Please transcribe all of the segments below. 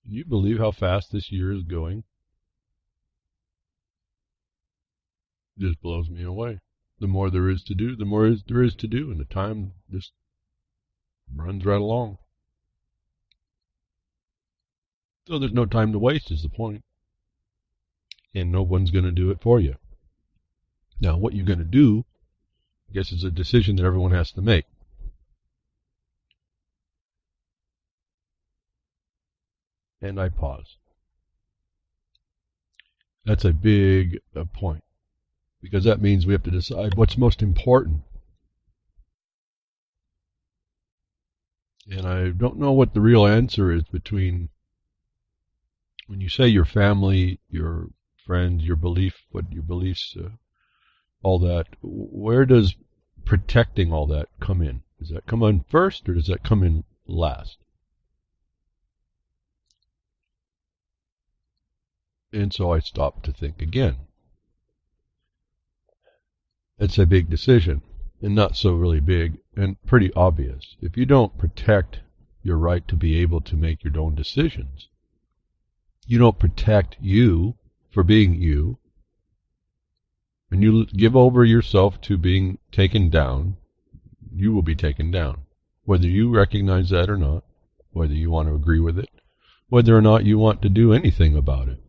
Can you believe how fast this year is going? It just blows me away. The more there is to do, the more there is to do, and the time just runs right along. So there's no time to waste is the point. And no one's going to do it for you. Now, what you're going to do, I guess, is a decision that everyone has to make. And I pause. That's a big point, because that means we have to decide what's most important. And I don't know what the real answer is between when you say your family, your friends, your beliefs, all that. Where does protecting all that come in? Does that come in first, or does that come in last? And so I stopped to think again. It's a big decision, and not so really big, and pretty obvious. If you don't protect your right to be able to make your own decisions, you don't protect you for being you, and you give over yourself to being taken down, you will be taken down. Whether you recognize that or not, whether you want to agree with it, whether or not you want to do anything about it.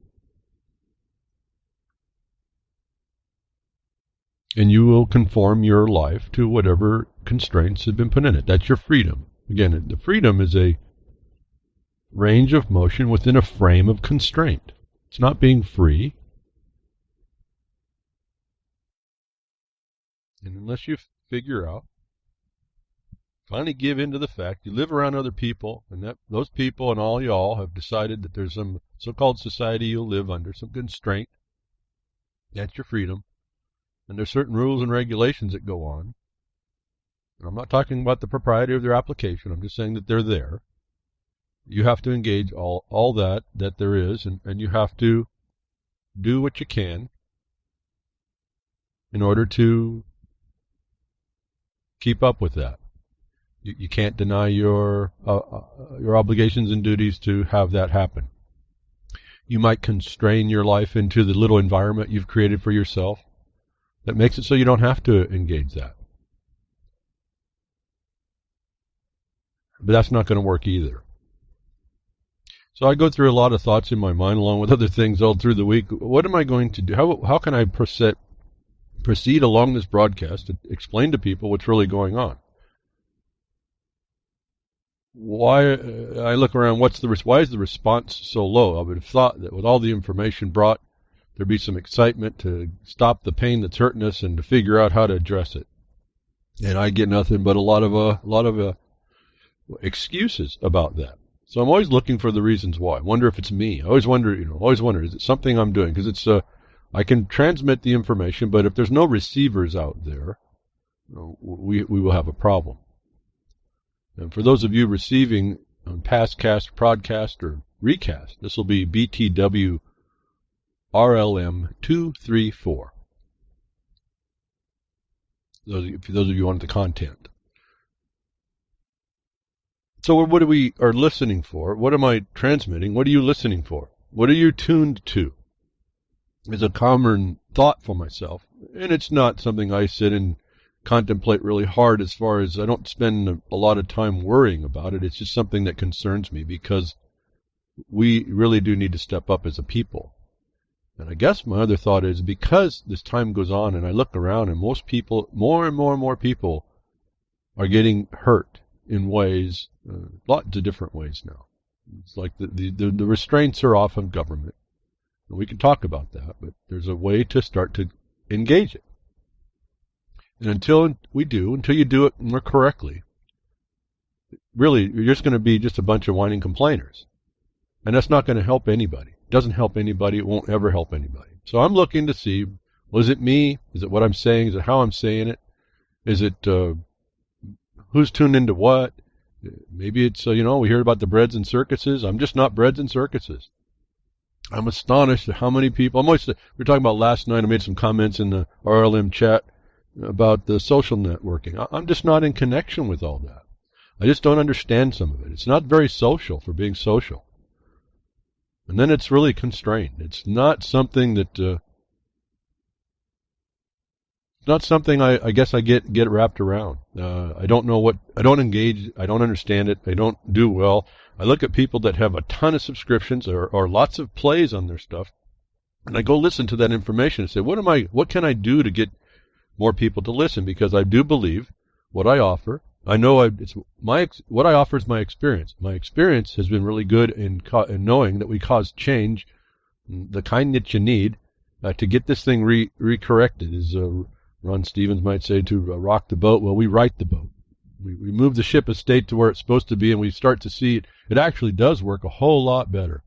And you will conform your life to whatever constraints have been put in it. That's your freedom. Again, the freedom is a range of motion within a frame of constraint. It's not being free. And unless you figure out, finally give in to the fact, you live around other people, and that those people and all y'all have decided that there's some so-called society you'll live under, some constraint. That's your freedom. And there's certain rules and regulations that go on. And I'm not talking about the propriety of their application. I'm just saying that they're there. You have to engage all that there is, and you have to do what you can in order to keep up with that. You can't deny your obligations and duties to have that happen. You might constrain your life into the little environment you've created for yourself that makes it so you don't have to engage that. But that's not going to work either. So I go through a lot of thoughts in my mind along with other things all through the week. What am I going to do? How can I proceed along this broadcast to explain to people what's really going on? Why I look around, why is the response so low? I would have thought that with all the information brought, there'd be some excitement to stop the pain that's hurting us and to figure out how to address it. And I get nothing but a lot of excuses about that. So I'm always looking for the reasons why. I wonder if it's me. I always wonder, is it something I'm doing? Because it's I can transmit the information, but if there's no receivers out there, we will have a problem. And for those of you receiving on past cast, prodcast, or recast, this will be BTWRLM234. For those of you want the content. So what we are listening for? What am I transmitting? What are you listening for? What are you tuned to? Is a common thought for myself. And it's not something I sit and contemplate really hard, as far as I don't spend a lot of time worrying about it. It's just something that concerns me, because we really do need to step up as a people. And I guess my other thought is, because this time goes on and I look around and most people, more and more people are getting hurt in ways, lots of different ways now. It's like the restraints are off on government. And we can talk about that, but there's a way to start to engage it. And until you do it more correctly, really, you're just going to be just a bunch of whining complainers. And that's not going to help anybody. It doesn't help anybody. It won't ever help anybody. So I'm looking to see, was it me? Is it what I'm saying? Is it how I'm saying it? Is it who's tuned into what? Maybe it's, we hear about the breads and circuses. I'm just not breads and circuses. I'm astonished at how many people, we were talking about last night, I made some comments in the RLM chat about the social networking. I'm just not in connection with all that. I just don't understand some of it. It's not very social for being social. And then it's really constrained. It's not something that not something I guess I get wrapped around. I don't know I don't engage, I don't understand it, I don't do well. I look at people that have a ton of subscriptions or lots of plays on their stuff, and I go listen to that information and say, what can I do to get more people to listen? Because I do believe what I offer. I know what I offer is my experience. My experience has been really good in knowing that we cause change, the kind that you need to get this thing recorrected, as Ron Stevens might say, to rock the boat. Well, we right the boat. We move the ship of state to where it's supposed to be, and we start to see it actually does work a whole lot better.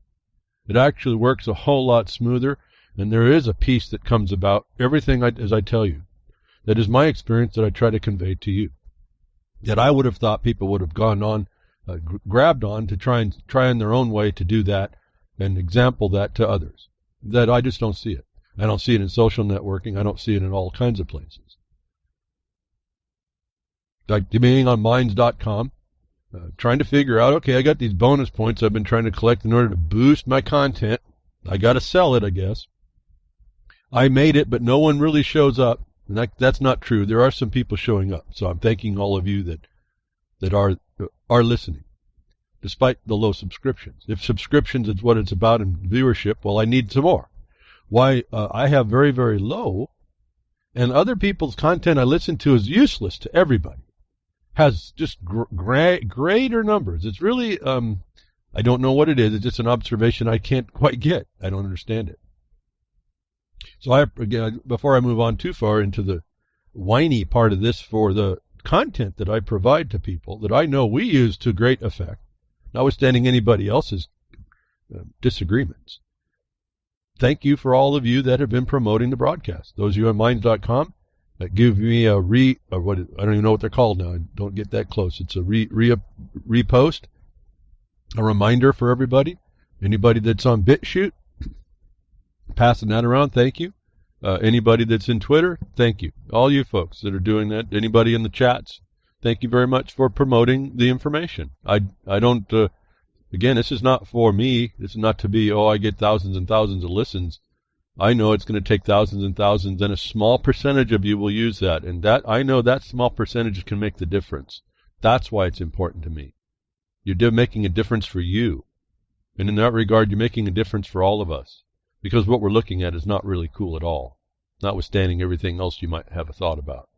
It actually works a whole lot smoother, and there is a peace that comes about. Everything, as I tell you, that is my experience that I try to convey to you. That I would have thought people would have gone on, grabbed on to try in their own way to do that and example that to others. That I just don't see it. I don't see it in social networking. I don't see it in all kinds of places. Like being on minds.com, trying to figure out, okay, I got these bonus points I've been trying to collect in order to boost my content. I got to sell it, I guess. I made it, but no one really shows up. And that's not true. There are some people showing up. So I'm thanking all of you that are listening, despite the low subscriptions. If subscriptions is what it's about in viewership, well, I need some more. Why I have very, very low, and other people's content I listen to is useless to everybody. Has just greater numbers. It's really, I don't know what it is. It's just an observation I can't quite get. I don't understand it. So again, before I move on too far into the whiny part of this, for the content that I provide to people that I know we use to great effect, notwithstanding anybody else's disagreements. Thank you for all of you that have been promoting the broadcast. Those of you on minds.com that give me I don't even know what they're called now. I don't get that close. It's a repost, a reminder for everybody. Anybody that's on BitChute, passing that around, thank you. Anybody that's in Twitter, thank you. All you folks that are doing that, anybody in the chats, thank you very much for promoting the information. I don't, again, this is not for me. This is not to be, I get thousands and thousands of listens. I know it's going to take thousands and thousands, and a small percentage of you will use that. And that, I know that small percentage can make the difference. That's why it's important to me. You're making a difference for you. And in that regard, you're making a difference for all of us. Because what we're looking at is not really cool at all, notwithstanding everything else you might have a thought about.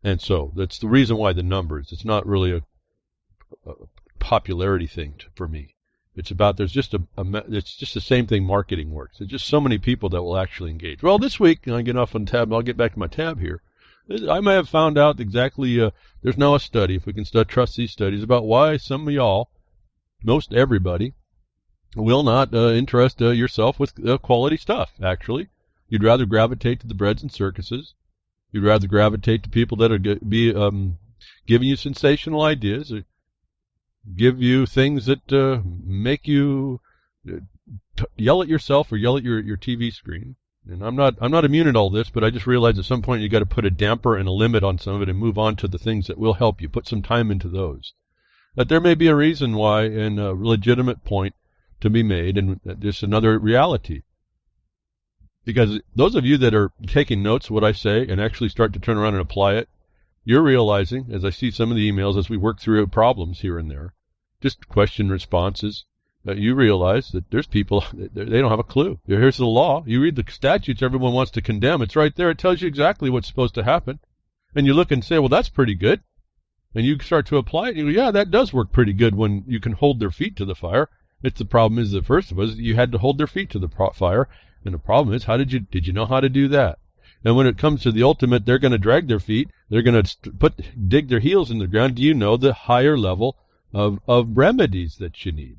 And so that's the reason why the numbers, it's not really a popularity thing for me. It's about, there's just it's just the same thing marketing works. There's just so many people that will actually engage. Well, this week, and I get off on tab, I'll get back to my tab here. I may have found out exactly, there's now a study, if we can trust these studies, about why some of y'all, most everybody, will not interest yourself with quality stuff, actually. You'd rather gravitate to the breads and circuses. You'd rather gravitate to people that are giving you sensational ideas, or give you things that make you yell at yourself or yell at your TV screen. And I'm not immune at all this, but I just realized at some point you got to put a damper and a limit on some of it and move on to the things that will help you. Put some time into those. But there may be a reason why, and a legitimate point to be made, and just another reality. Because those of you that are taking notes of what I say and actually start to turn around and apply it, you're realizing, as I see some of the emails as we work through problems here and there, just question responses, that you realize that there's people, they don't have a clue. Here's the law. You read the statutes everyone wants to condemn. It's right there. It tells you exactly what's supposed to happen. And you look and say, well, that's pretty good. And you start to apply it, and you go, yeah, that does work pretty good when you can hold their feet to the fire. It's the problem is that first of all, you had to hold their feet to the fire. And the problem is, did you know how to do that? And when it comes to the ultimate, they're going to drag their feet. They're going to dig their heels in the ground. Do you know the higher level of remedies that you need?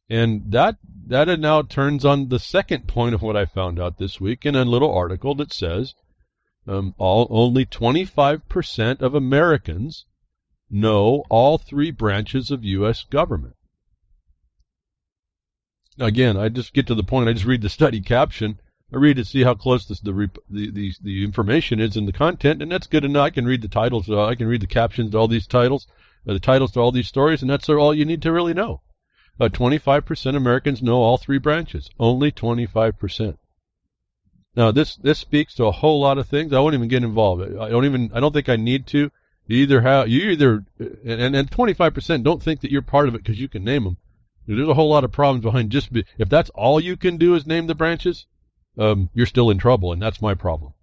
And that now turns on the second point of what I found out this week in a little article that says only 25% of Americans know all three branches of U.S. government. Again, I just get to the point. I just read the study caption. I read to see how close the information is in the content, and that's good enough. I can read the titles. I can read the captions to all these titles, the titles to all these stories, and that's all you need to really know. 25% Americans know all three branches. Only 25%. Now, this speaks to a whole lot of things. I won't even get involved. I don't think I need to. And 25% don't think that you're part of it because you can name them. There's a whole lot of problems behind if that's all you can do is name the branches, you're still in trouble, and that's my problem.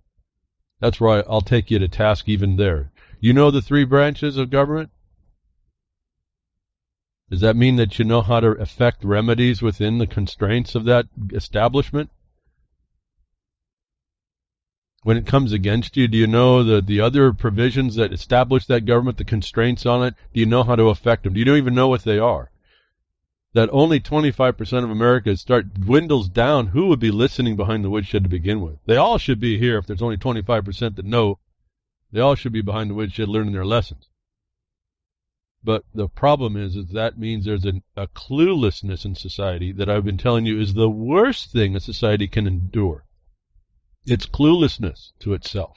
That's where I'll take you to task even there. You know the three branches of government? Does that mean that you know how to effect remedies within the constraints of that establishment? When it comes against you, do you know the other provisions that establish that government, the constraints on it? Do you know how to affect them? Do you even know what they are? That only 25% of America dwindles down. Who would be listening behind the woodshed to begin with? They all should be here if there's only 25% that know. They all should be behind the woodshed learning their lessons. But the problem is that means there's a cluelessness in society that I've been telling you is the worst thing a society can endure. It's cluelessness to itself.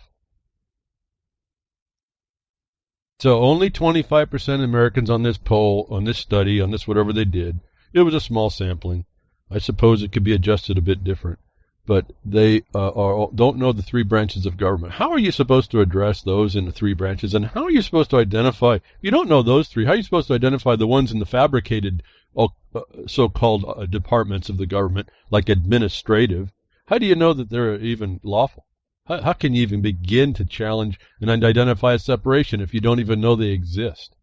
So only 25% of Americans on this poll, on this study, on this whatever they did, it was a small sampling. I suppose it could be adjusted a bit different. But they don't know the three branches of government. How are you supposed to address those in the three branches? And how are you supposed to identify, if you don't know those three, how are you supposed to identify the ones in the fabricated so-called departments of the government, like administrative? How do you know that they're even lawful? How can you even begin to challenge and identify a separation if you don't even know they exist?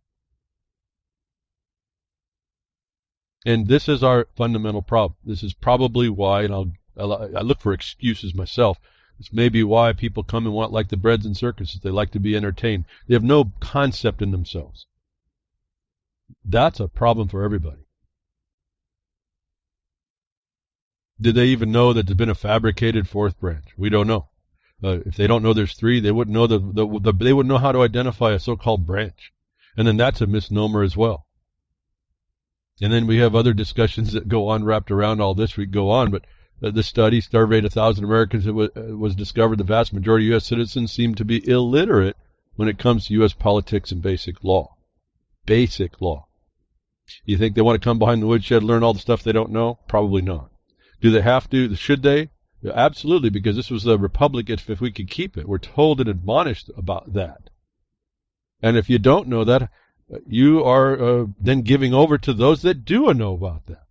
And this is our fundamental problem. This is probably why, and I look for excuses myself. This may be why people come and want like the breads and circuses. They like to be entertained. They have no concept in themselves. That's a problem for everybody. Did they even know that there's been a fabricated fourth branch? We don't know. If they don't know there's three, they wouldn't know they wouldn't know how to identify a so-called branch. And then that's a misnomer as well. And then we have other discussions that go on wrapped around all this. We go on, but the study surveyed 1,000 Americans. It was discovered the vast majority of U.S. citizens seem to be illiterate when it comes to U.S. politics and basic law. Basic law. You think they want to come behind the woodshed, learn all the stuff they don't know? Probably not. Do they have to? Should they? Absolutely, because this was the republic if we could keep it. We're told and admonished about that. And if you don't know that, you are then giving over to those that do know about that.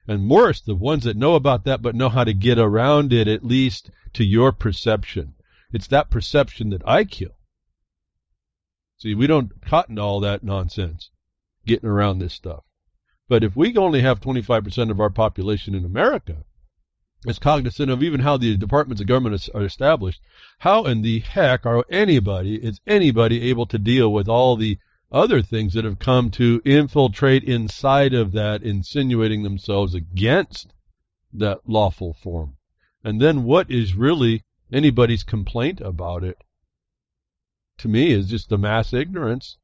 And worse, the ones that know about that but know how to get around it, at least to your perception. It's that perception that I kill. See, we don't cotton all that nonsense, getting around this stuff. But if we only have 25% of our population in America is cognizant of even how the departments of government are established, how in the heck is anybody able to deal with all the other things that have come to infiltrate inside of that, insinuating themselves against that lawful form? And then what is really anybody's complaint about it, to me, is just the mass ignorance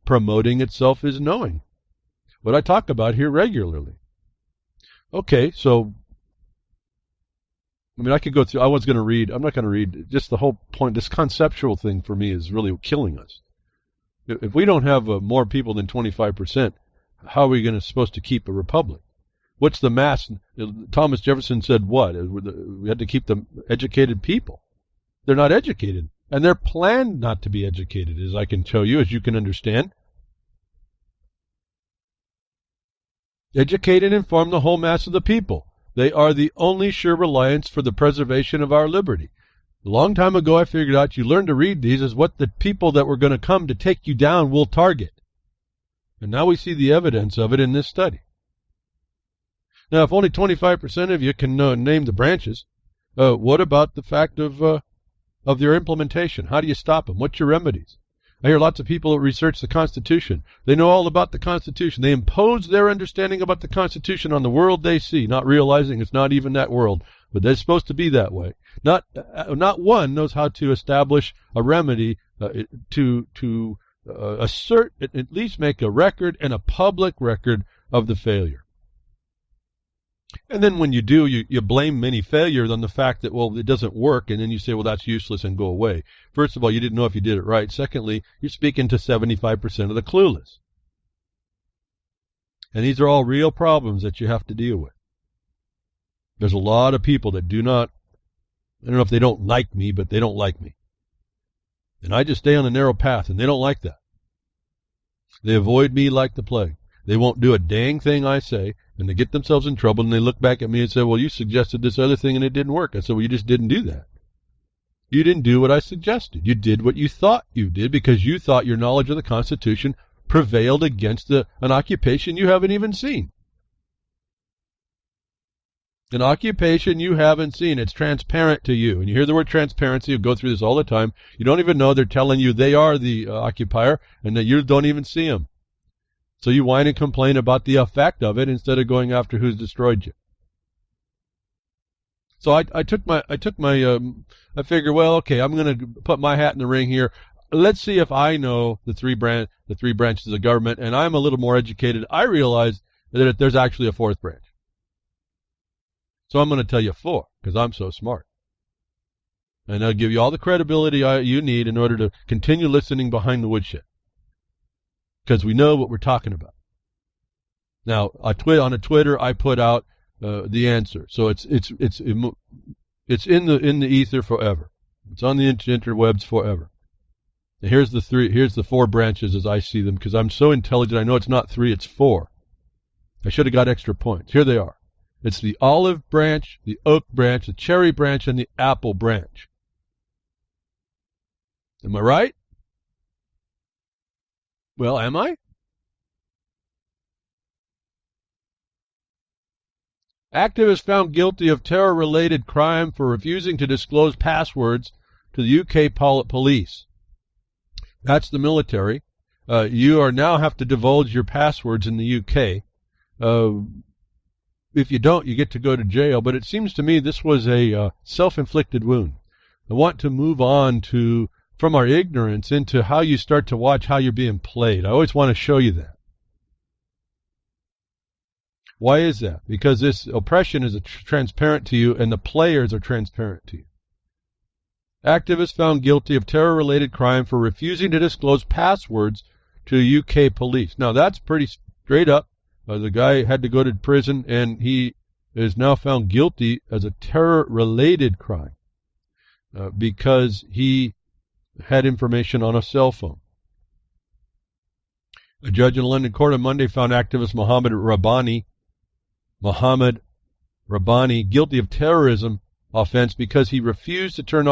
promoting itself as knowing. What I talk about here regularly. Okay, so I could go through, I'm not going to read, just the whole point, this conceptual thing for me is really killing us. If we don't have more people than 25%, how are we supposed to keep a republic? What's the mass? Thomas Jefferson said what? We had to keep the educated people. They're not educated, and they're planned not to be educated, as I can show you, as you can understand. Educate and inform the whole mass of the people. They are the only sure reliance for the preservation of our liberty. A long time ago, I figured out you learn to read these as what the people that were going to come to take you down will target. And now we see the evidence of it in this study. Now, if only 25% of you can name the branches, what about the fact of their implementation? How do you stop them? What's your remedies? I hear lots of people that research the Constitution. They know all about the Constitution. They impose their understanding about the Constitution on the world they see, not realizing it's not even that world, but they're supposed to be that way. Not one knows how to establish a remedy to assert, at least make a record and a public record of the failure. And then when you do, you blame many failures on the fact that, well, it doesn't work, and then you say, well, that's useless, and go away. First of all, you didn't know if you did it right. Secondly, you're speaking to 75% of the clueless. And these are all real problems that you have to deal with. There's a lot of people that do not, I don't know if they don't like me, but they don't like me. And I just stay on a narrow path, and they don't like that. They avoid me like the plague. They won't do a dang thing I say, and they get themselves in trouble, and they look back at me and say, well, you suggested this other thing, and it didn't work. I said, well, you just didn't do that. You didn't do what I suggested. You did what you thought you did because you thought your knowledge of the Constitution prevailed against an occupation you haven't even seen. An occupation you haven't seen. It's transparent to you. And you hear the word transparency. You go through this all the time. You don't even know they're telling you they are the occupier and that you don't even see them. So you whine and complain about the effect of it instead of going after who's destroyed you. So I figure, well, okay, I'm going to put my hat in the ring here. Let's see if I know the three branches of government, and I'm a little more educated. I realize that there's actually a fourth branch. So I'm going to tell you four, because I'm so smart. And I'll give you all the credibility you need in order to continue listening behind the woodshed. Because we know what we're talking about. Now, on Twitter, I put out the answer. So it's in the ether forever. It's on the interwebs forever. And here's the four branches as I see them, because I'm so intelligent. I know it's not three, it's four. I should have got extra points. Here they are. It's the olive branch, the oak branch, the cherry branch, and the apple branch. Am I right? Well, am I? Activist found guilty of terror-related crime for refusing to disclose passwords to the UK police. That's the military. You now have to divulge your passwords in the UK. If you don't, you get to go to jail. But it seems to me this was a self-inflicted wound. I want to move on from our ignorance into how you start to watch how you're being played. I always want to show you that. Why is that? Because this oppression is transparent to you, and the players are transparent to you. Activists found guilty of terror-related crime for refusing to disclose passwords to UK police. Now, that's pretty straight up. The guy had to go to prison, and he is now found guilty as a terror-related crime because he had information on a cell phone. A judge in a London court on Monday found activist Mohammed Rabbani guilty of terrorism offense because he refused to turn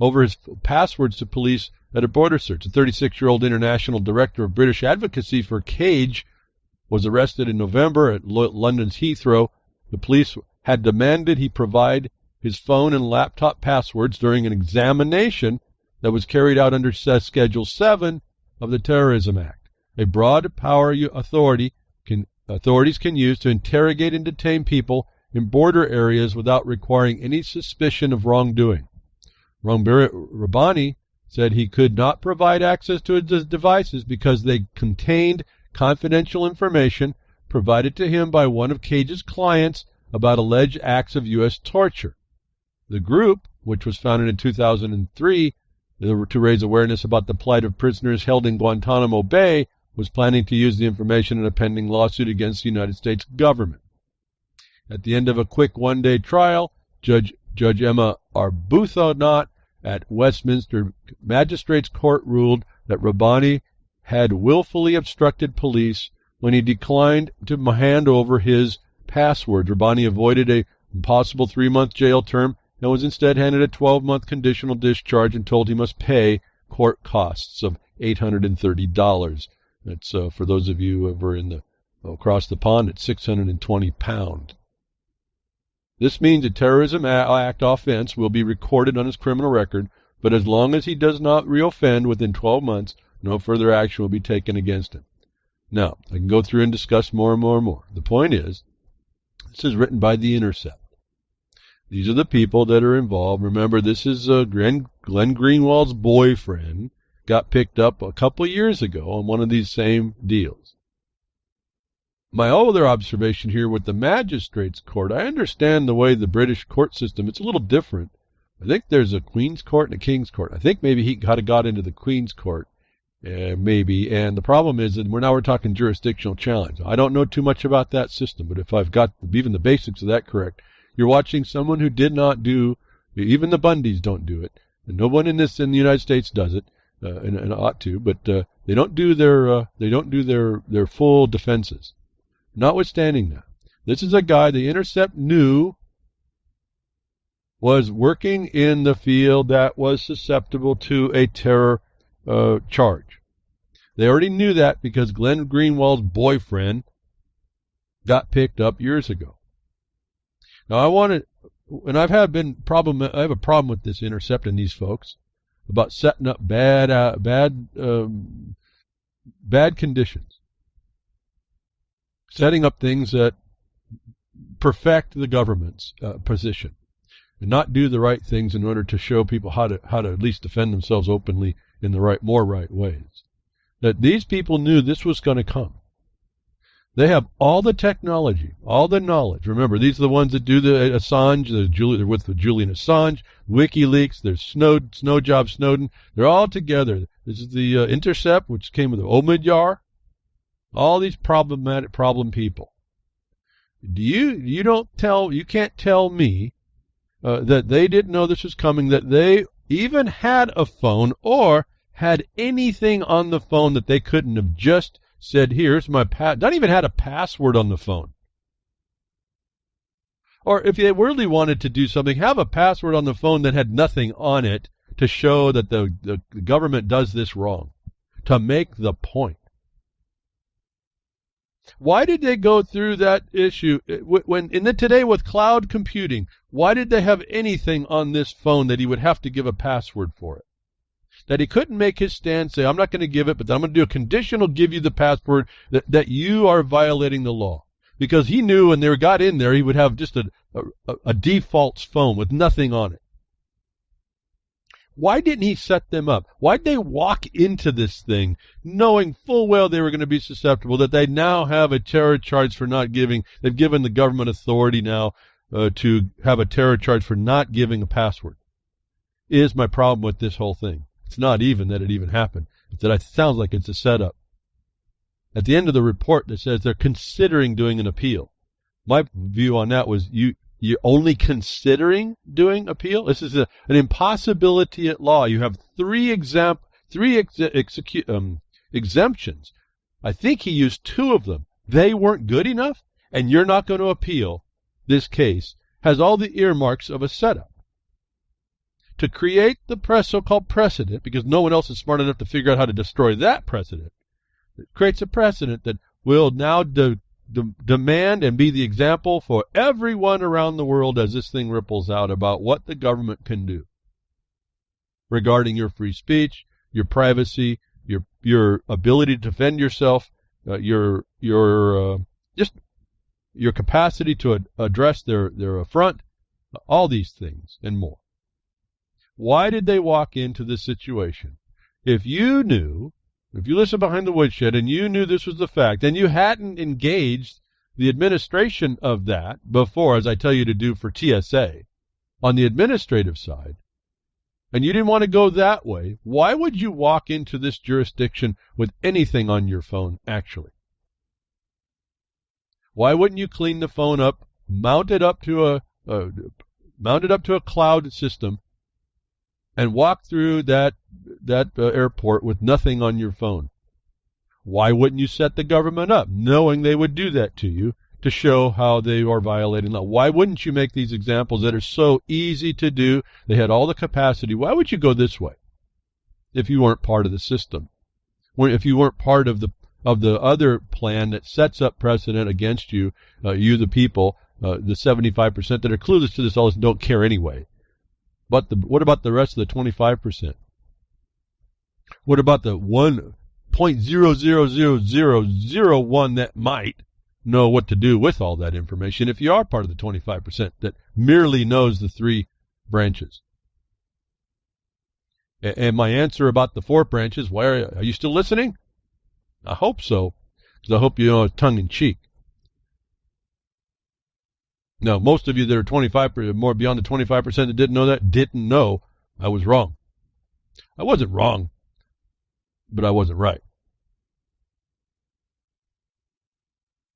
over his passwords to police at a border search. A 36-year-old international director of British advocacy for Cage was arrested in November at London's Heathrow. The police had demanded he provide his phone and laptop passwords during an examination that was carried out under Schedule 7 of the Terrorism Act, a broad power authorities can use to interrogate and detain people in border areas without requiring any suspicion of wrongdoing. Rabbani said he could not provide access to his devices because they contained confidential information provided to him by one of Cage's clients about alleged acts of U.S. torture. The group, which was founded in 2003 to raise awareness about the plight of prisoners held in Guantanamo Bay, was planning to use the information in a pending lawsuit against the United States government. At the end of a quick one-day trial, Judge Emma Arbuthnot at Westminster Magistrates Court ruled that Rabbani had willfully obstructed police when he declined to hand over his passwords. Rabbani avoided a possible 3-month jail term and was instead handed a 12-month conditional discharge and told he must pay court costs of $830. That's for those of you over across the pond, it's £620. This means a Terrorism Act offense will be recorded on his criminal record, but as long as he does not reoffend within 12 months, no further action will be taken against him. Now, I can go through and discuss more and more and more. The point is, this is written by The Intercept. These are the people that are involved. Remember, this is Glenn Greenwald's boyfriend got picked up a couple years ago on one of these same deals. My other observation here with the magistrates court, I understand the way the British court system, it's a little different. I think there's a Queen's Court and a King's Court. I think maybe he got into the Queen's Court, maybe. And the problem is that we're talking jurisdictional challenge. I don't know too much about that system, but if I've got even the basics of that correct, you're watching someone who did not do, even the Bundys don't do it, and no one in the United States does it, and ought to, but they don't do their full defenses. Notwithstanding that, this is a guy the Intercept knew was working in the field that was susceptible to a terror charge. They already knew that because Glenn Greenwald's boyfriend got picked up years ago. Now I have a problem with this Intercept and these folks about setting up bad conditions, setting up things that perfect the government's position, and not do the right things in order to show people how to at least defend themselves openly in the more right ways. That these people knew this was going to come. They have all the technology, all the knowledge. Remember, these are the ones that do the Assange, they're with Julian Assange, WikiLeaks, there's Snowden. They're all together. This is the Intercept, which came with the Omidyar. All these problem people. You can't tell me that they didn't know this was coming, that they even had a phone or had anything on the phone that they couldn't have just said, here's my not even had a password on the phone. Or if they really wanted to do something, have a password on the phone that had nothing on it to show that the government does this wrong, to make the point. Why did they go through that issue today with cloud computing? Why did they have anything on this phone that he would have to give a password for it? That he couldn't make his stand, say, I'm not going to give it, but I'm going to do a conditional give you the password that you are violating the law. Because he knew when they got in there, he would have just a default phone with nothing on it. Why didn't he set them up? Why did they walk into this thing knowing full well they were going to be susceptible, that they now have a terror charge for not giving? They've given the government authority now to have a terror charge for not giving a password. Is my problem with this whole thing. It's not even that it even happened. It's that it sounds like it's a setup. At the end of the report, that says they're considering doing an appeal. My view on that was you're only considering doing appeal. This is an impossibility at law. You have three exemptions. I think he used two of them. They weren't good enough, and you're not going to appeal this case. Has all the earmarks of a setup to create the so-called precedent, because no one else is smart enough to figure out how to destroy that precedent. It creates a precedent that will now demand and be the example for everyone around the world as this thing ripples out about what the government can do regarding your free speech, your privacy, your ability to defend yourself, your capacity to address their affront, all these things and more. Why did they walk into this situation? If you listened behind the woodshed and you knew this was the fact, and you hadn't engaged the administration of that before, as I tell you to do for TSA, on the administrative side, and you didn't want to go that way, why would you walk into this jurisdiction with anything on your phone, actually? Why wouldn't you clean the phone up, mount it up to a cloud system, and walk through that airport with nothing on your phone? Why wouldn't you set the government up, knowing they would do that to you, to show how they are violating law? Why wouldn't you make these examples that are so easy to do? They had all the capacity. Why would you go this way if you weren't part of the system? If you weren't part of the other plan that sets up precedent against you, you the people, the 75% that are clueless to this all and don't care anyway? But what about the rest of the 25%? What about the 1.0000001 that might know what to do with all that information if you are part of the 25% that merely knows the three branches? And my answer about the four branches, why are you still listening? I hope so, because I hope you know it's tongue-in-cheek. Now, most of you that are 25%, more beyond the 25% that didn't know I was wrong. I wasn't wrong. but I wasn't right.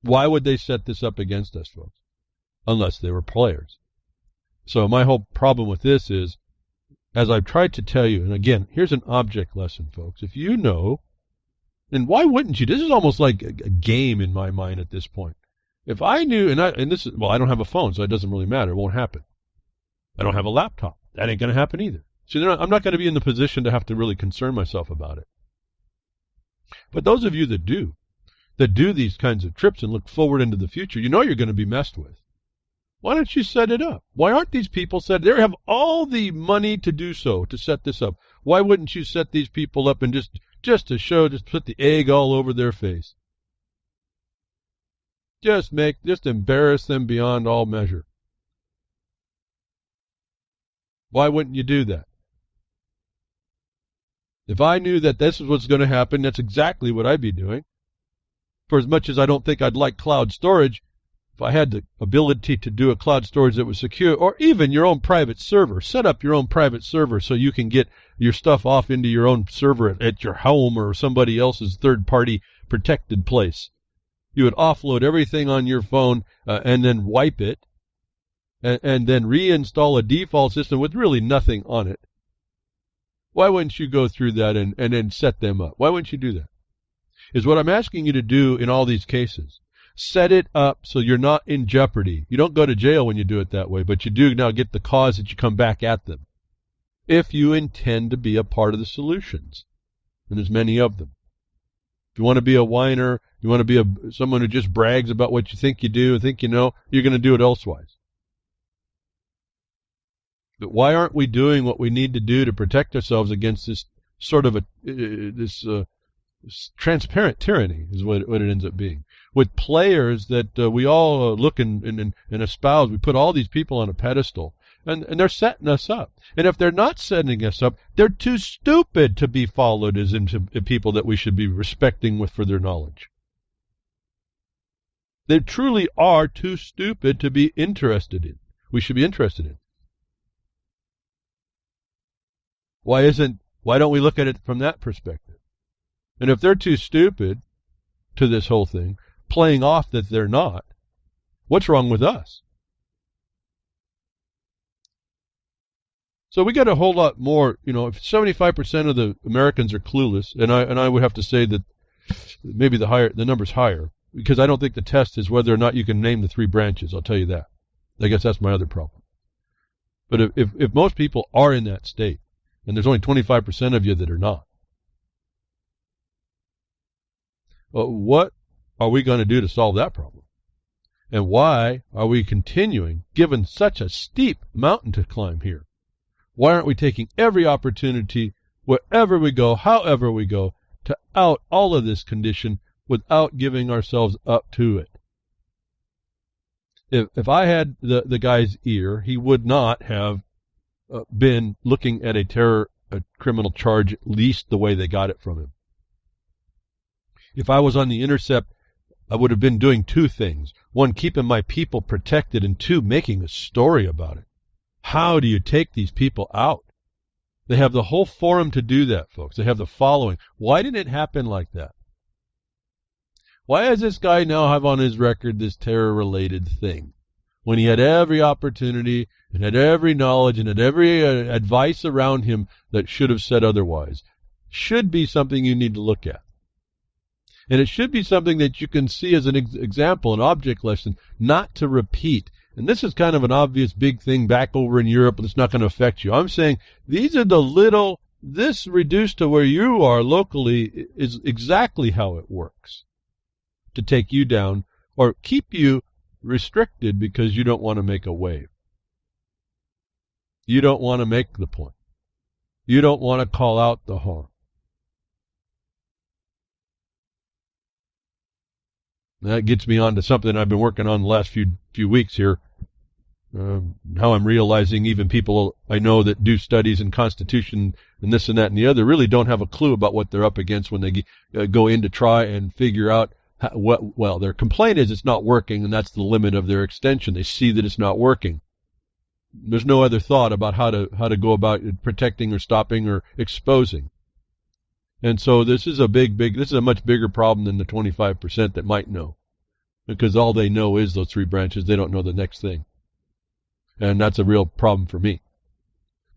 Why would they set this up against us, folks? Unless they were players. So my whole problem with this is, as I've tried to tell you, and again, here's an object lesson, folks. If you know, and why wouldn't you? This is almost like a game in my mind at this point. If I knew, and this is, well, I don't have a phone, so it doesn't really matter. It won't happen. I don't have a laptop. That ain't going to happen either. So I'm not going to be in the position to have to really concern myself about it. But those of you that do these kinds of trips and look forward into the future, you know you're going to be messed with. Why don't you set it up? Why aren't these people set? They have all the money to do so, to set this up. Why wouldn't you set these people up and just to show, just put the egg all over their face? Just embarrass them beyond all measure. Why wouldn't you do that? If I knew that this is what's going to happen, that's exactly what I'd be doing. For as much as I don't think I'd like cloud storage, if I had the ability to do a cloud storage that was secure, or even your own private server, set up your own private server so you can get your stuff off into your own server at your home or somebody else's third-party protected place. You would offload everything on your phone and then wipe it and then reinstall a default system with really nothing on it. Why wouldn't you go through that and then set them up? Why wouldn't you do that? Is what I'm asking you to do in all these cases. Set it up so you're not in jeopardy. You don't go to jail when you do it that way, but you do now get the cause that you come back at them. If you intend to be a part of the solutions, and there's many of them. If you want to be a whiner, you want to be someone who just brags about what you think you do and think you know, you're going to do it elsewise. But why aren't we doing what we need to do to protect ourselves against this sort of this transparent tyranny is what it ends up being. With players that we all look and espouse, we put all these people on a pedestal, and they're setting us up. And if they're not setting us up, they're too stupid to be followed as into people that we should be respecting for their knowledge. They truly are too stupid to be interested in. We should be interested in. Why don't we look at it from that perspective? And if they're too stupid to this whole thing, playing off that they're not, what's wrong with us? So we got a whole lot more, if 75% of the Americans are clueless, and I would have to say that maybe the number's higher, because I don't think the test is whether or not you can name the three branches, I'll tell you that. I guess that's my other problem. But if most people are in that state, and there's only 25% of you that are not, what are we going to do to solve that problem? And why are we continuing, given such a steep mountain to climb here? Why aren't we taking every opportunity, wherever we go, however we go, to out all of this condition without giving ourselves up to it? If I had the guy's ear, he would not have been looking at a criminal charge, at least the way they got it from him. If I was on the intercept, I would have been doing two things. One, keeping my people protected, and two, making a story about it. How do you take these people out? They have the whole forum to do that, folks. They have the following. Why didn't it happen like that? Why does this guy now have on his record this terror-related thing, when he had every opportunity and had every knowledge and had every advice around him that should have said otherwise? Should be something you need to look at. And it should be something that you can see as an example, an object lesson, not to repeat. And this is kind of an obvious big thing back over in Europe, but it's not going to affect you. I'm saying these are this reduced to where you are locally is exactly how it works to take you down or keep you restricted because you don't want to make a wave. You don't want to make the point. You don't want to call out the harm. That gets me on to something I've been working on the last few weeks here. How I'm realizing even people I know that do studies in Constitution and this and that and the other really don't have a clue about what they're up against when they go in to try and figure out well, their complaint is it's not working, and that's the limit of their extension. They see that it's not working. There's no other thought about how to go about protecting or stopping or exposing. And so this is this is a much bigger problem than the 25% that might know. Because all they know is those three branches. They don't know the next thing. And that's a real problem for me.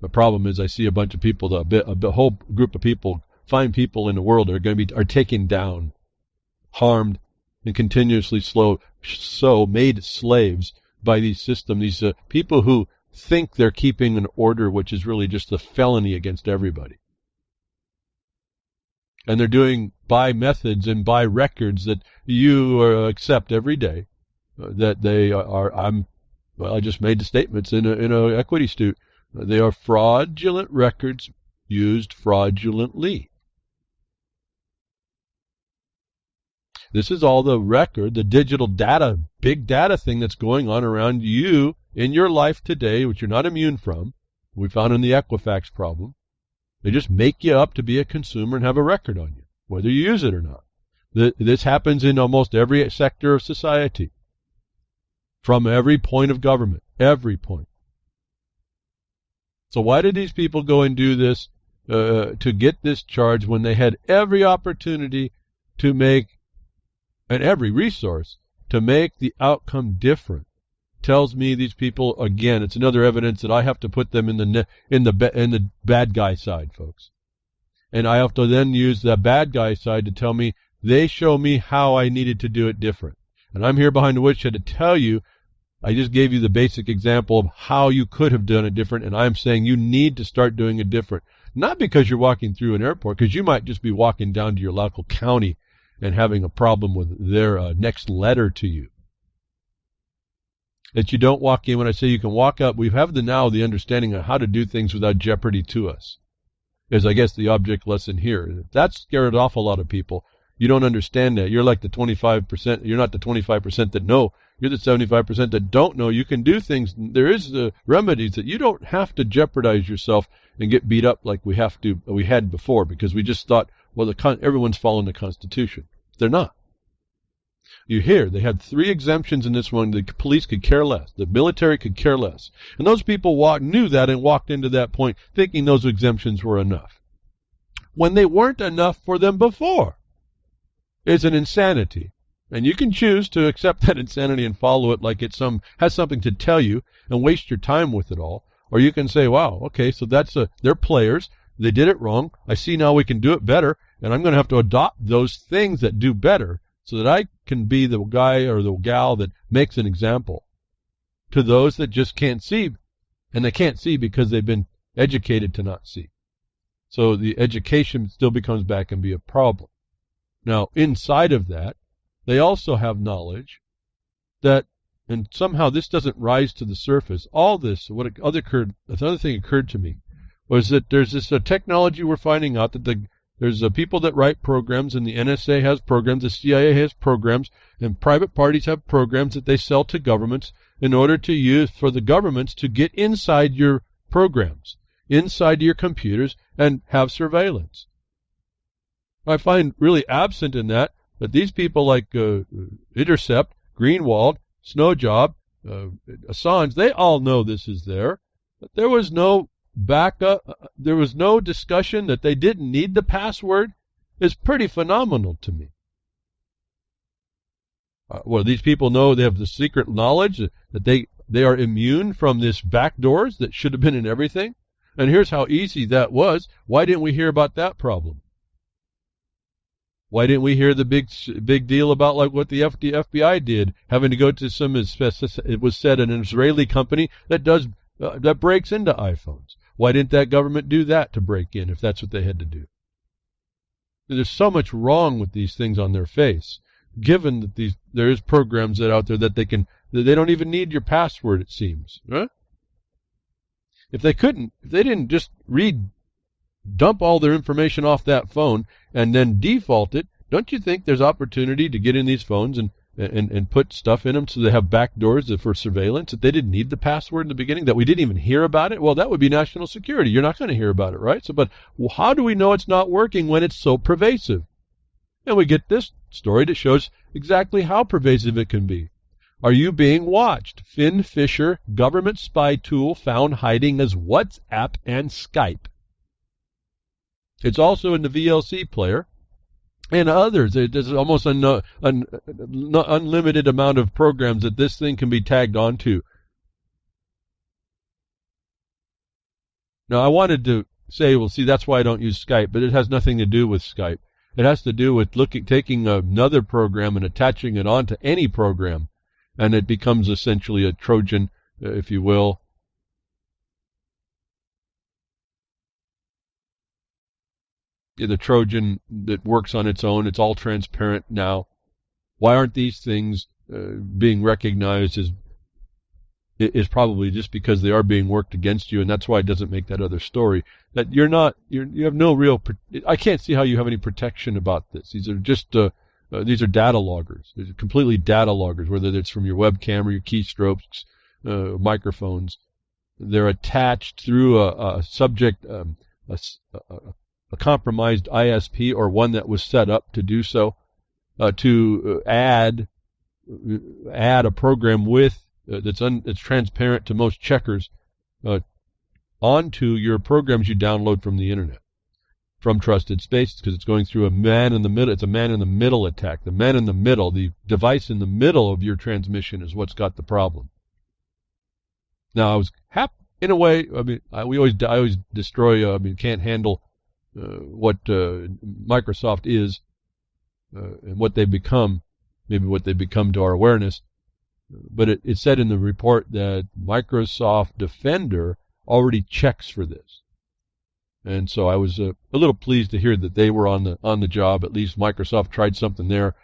The problem is I see a bunch of people, a whole group of people, fine people in the world are taken down, harmed, and continuously made slaves by these systems, these people who think they're keeping an order which is really just a felony against everybody. And they're doing by methods and by records that you accept every day, that they are, I just made the statements in a equity suit. They are fraudulent records used fraudulently. This is all the record, the digital data, big data thing that's going on around you in your life today, which you're not immune from. We found in the Equifax problem. They just make you up to be a consumer and have a record on you, whether you use it or not. This happens in almost every sector of society, from every point of government, every point. So why did these people go and do this to get this charge when they had every opportunity to make, and every resource to make the outcome different? Tells me these people, again, it's another evidence that I have to put them in the bad guy side, folks. And I have to then use the bad guy side to tell me, they show me how I needed to do it different. And I'm here behind the Woodshed to tell you, I just gave you the basic example of how you could have done it different, and I'm saying you need to start doing it different. Not because you're walking through an airport, because you might just be walking down to your local county and having a problem with their next letter to you. That you don't walk in. When I say you can walk up, we have the understanding of how to do things without jeopardy to us, is I guess the object lesson here. That scared off a lot of people. You don't understand that. You're like the 25%. You're not the 25% that know. You're the 75% that don't know. You can do things. There is the remedies that you don't have to jeopardize yourself and get beat up like we had before, because we just thought, well, everyone's following the Constitution. They're not. You hear they had 3 exemptions in this one. The police could care less. The military could care less. And those people knew that and walked into that point thinking those exemptions were enough, when they weren't enough for them before. It's an insanity. And you can choose to accept that insanity and follow it like it has something to tell you and waste your time with it all. Or you can say, wow, okay, so they're players. They did it wrong. I see now we can do it better, and I'm going to have to adopt those things that do better so that I can be the guy or the gal that makes an example to those that just can't see. And they can't see because they've been educated to not see. So the education still becomes back and be a problem. Now, inside of that, they also have knowledge that, and somehow this doesn't rise to the surface. All this, another thing occurred to me, was that there's this technology we're finding out that there's people that write programs, and the NSA has programs, the CIA has programs, and private parties have programs that they sell to governments in order to use for the governments to get inside your programs, inside your computers, and have surveillance. I find really absent in that these people like Intercept, Greenwald, Snowjob, Assange, they all know this is there. But there was no backup. There was no discussion that they didn't need the password. It's pretty phenomenal to me. Well, these people know they have the secret knowledge that they are immune from this backdoors that should have been in everything. And here's how easy that was. Why didn't we hear about that problem? Why didn't we hear the big deal about like what the FBI did, having to go to it was said an Israeli company that breaks into iPhones? Why didn't that government do that to break in if that's what they had to do? There's so much wrong with these things on their face, given that there is programs out there that they don't even need your password, it seems. Right? If they didn't just dump all their information off that phone and then default it, don't you think there's opportunity to get in these phones and put stuff in them so they have backdoors for surveillance, that they didn't need the password in the beginning, that we didn't even hear about it? Well, that would be national security. You're not going to hear about it, right? But how do we know it's not working when it's so pervasive? And we get this story that shows exactly how pervasive it can be. Are you being watched? Finn Fisher, government spy tool found hiding as WhatsApp and Skype. It's also in the VLC player and others. There's almost an unlimited amount of programs that this thing can be tagged onto. Now, I wanted to say, well, see, that's why I don't use Skype, but it has nothing to do with Skype. It has to do with taking another program and attaching it onto any program, and it becomes essentially a Trojan, if you will. The Trojan that works on its own. It's all transparent now. Why aren't these things being recognized as is probably just because they are being worked against you, and that's why it doesn't make that other story. That you have no real. I can't see how you have any protection about this. These are just these are data loggers. These are completely data loggers, whether it's from your webcam or your keystrokes, microphones. They're attached through a subject, a compromised ISP or one that was set up to do so, to add a program with. That's transparent to most checkers onto your programs you download from the internet, from trusted spaces, because it's going through a man in the middle. It's a man in the middle attack. The man in the middle, the device in the middle of your transmission, is what's got the problem. Now, I was happy in a way. I mean, I always destroy. Can't handle what Microsoft is and what they become. Maybe what they become to our awareness. But it said in the report that Microsoft Defender already checks for this, and so I was a little pleased to hear that they were on the job. At least Microsoft tried something there.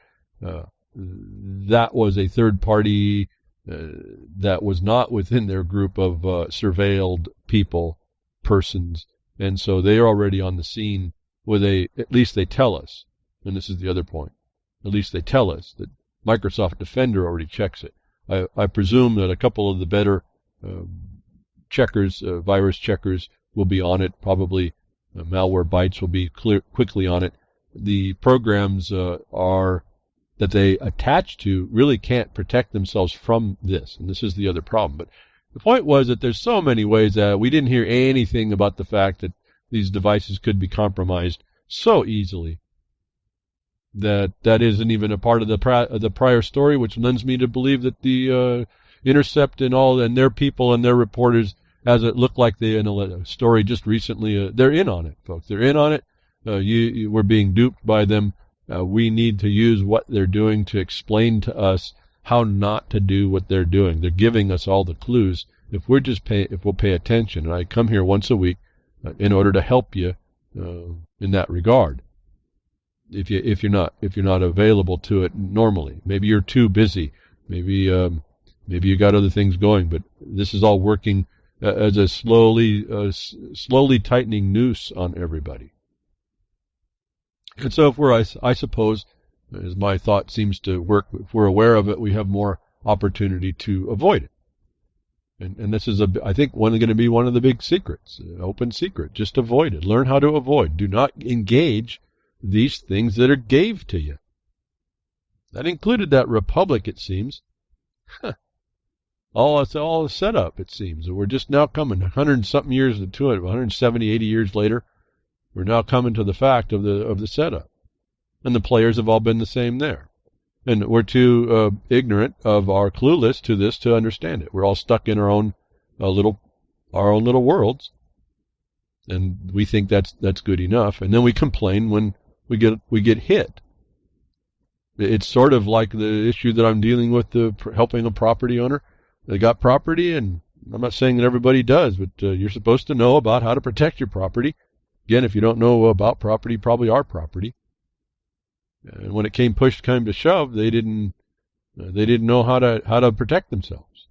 That was a third party that was not within their group of surveilled persons, and so they are already on the scene. At least they tell us, and this is the other point. At least they tell us that Microsoft Defender already checks it. I presume that a couple of the better checkers, virus checkers, will be on it. Probably Malwarebytes will be quickly on it. The programs that they attach to really can't protect themselves from this, and this is the other problem. But the point was that there's so many ways that we didn't hear anything about the fact that these devices could be compromised so easily. That isn't even a part of the prior story, which lends me to believe that the Intercept and their people and their reporters, as it looked like they in a story just recently, they're in on it, folks. They're in on it. We're being duped by them. We need to use what they're doing to explain to us how not to do what they're doing. They're giving us all the clues. If we'll pay attention, and I come here once a week in order to help you in that regard. If you're not available to it normally, maybe you're too busy, maybe you got other things going, but this is all working as a slowly tightening noose on everybody. And so I suppose, as my thought seems to work, if we're aware of it, we have more opportunity to avoid it. And this is I think going to be one of the big secrets, open secret. Just avoid it. Learn how to avoid. Do not engage these things that are gave to you. That included that Republic, it seems. It's all set up, it seems. We're just now coming 100-something years to it, 170, 80 years later, we're now coming to the fact of the setup. And the players have all been the same there. And we're too ignorant of our clueless to this to understand it. We're all stuck in our own little worlds. And we think that's good enough. And then we complain when we get hit. It's sort of like the issue that I'm dealing with, helping a property owner. They got property, and I'm not saying that everybody does, but you're supposed to know about how to protect your property. Again, if you don't know about property, probably our property. And when it came to shove, they didn't know how to protect themselves.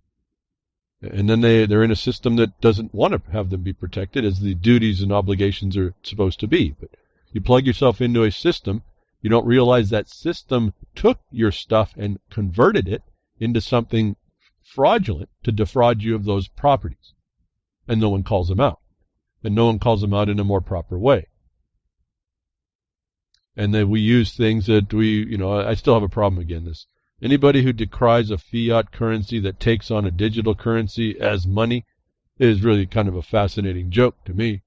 And then they're in a system that doesn't want to have them be protected, as the duties and obligations are supposed to be. But you plug yourself into a system, you don't realize that system took your stuff and converted it into something fraudulent to defraud you of those properties. And no one calls them out. And no one calls them out in a more proper way. And then we use things that I still have a problem again. Anybody who decries a fiat currency that takes on a digital currency as money is really kind of a fascinating joke to me.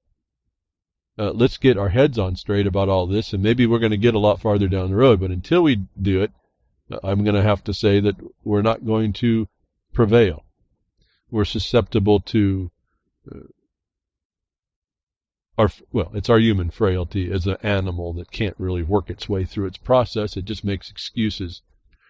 Let's get our heads on straight about all this, and maybe we're going to get a lot farther down the road. But until we do it, I'm going to have to say that we're not going to prevail. We're susceptible to it's our human frailty as an animal that can't really work its way through its process. It just makes excuses.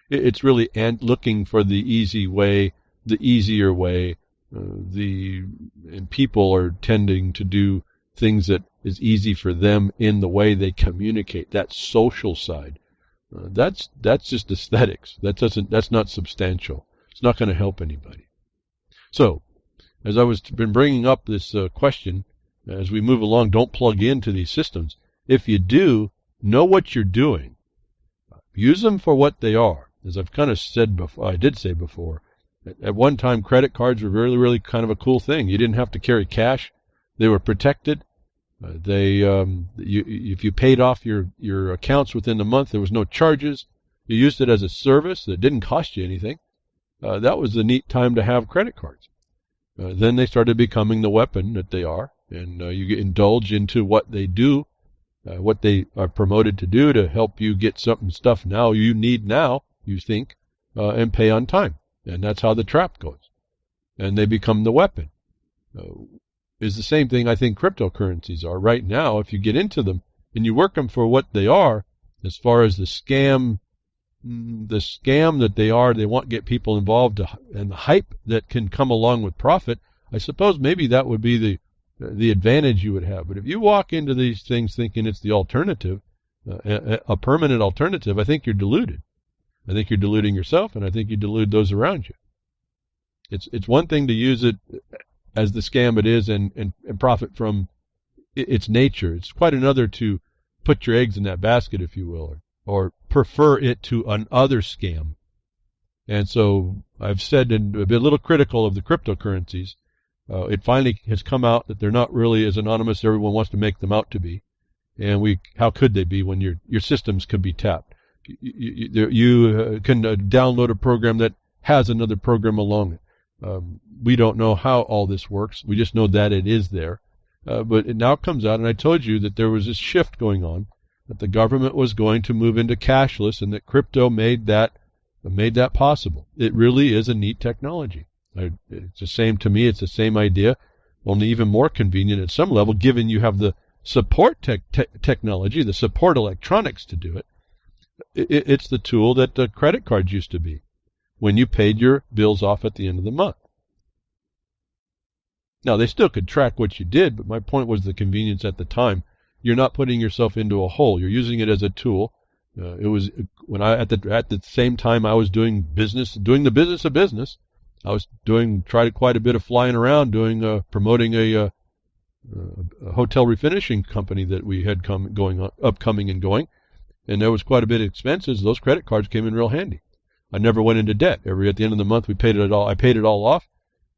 It's really looking for the easy way, the easier way. And people are tending to do things that is easy for them in the way they communicate. That social side, that's just aesthetics. That's not substantial. It's not going to help anybody. So, as I was been bringing up this question, as we move along, don't plug into these systems. If you do, know what you're doing. Use them for what they are. As I've kind of said before, I did say before, at one time credit cards were really, really kind of a cool thing. You didn't have to carry cash. They were protected. If you paid off your accounts within the month, there was no charges. You used it as a service that didn't cost you anything. That was the neat time to have credit cards. Then they started becoming the weapon that they are, and you indulge into what they do, what they are promoted to do to help you get stuff now you need now, you think, and pay on time. And that's how the trap goes. And they become the weapon. Is the same thing I think cryptocurrencies are. Right now, if you get into them and you work them for what they are, as far as the scam that they are, they want to get people involved, and the hype that can come along with profit, I suppose maybe that would be the advantage you would have. But if you walk into these things thinking it's the alternative, a permanent alternative, I think you're deluded. I think you're deluding yourself, and I think you delude those around you. It's one thing to use it as the scam it is and profit from its nature. It's quite another to put your eggs in that basket, if you will, or prefer it to another scam. And so I've said and been a little critical of the cryptocurrencies. It finally has come out that they're not really as anonymous as everyone wants to make them out to be. And how could they be when your systems could be tapped? You can download a program that has another program along it. We don't know how all this works. We just know that it is there. But it now comes out, and I told you that there was this shift going on, that the government was going to move into cashless, and that crypto made that possible. It really is a neat technology. It's the same to me. It's the same idea, only even more convenient at some level, given you have the support technology, the support electronics to do it. It's the tool that the credit cards used to be when you paid your bills off at the end of the month. Now, they still could track what you did, but my point was the convenience at the time. You're not putting yourself into a hole. You're using it as a tool. It was when at the same time I was doing the business of business. I was tried quite a bit of flying around, promoting a hotel refinishing company that we had upcoming and going. And there was quite a bit of expenses. Those credit cards came in real handy. I never went into debt. At the end of the month, we paid it all. I paid it all off,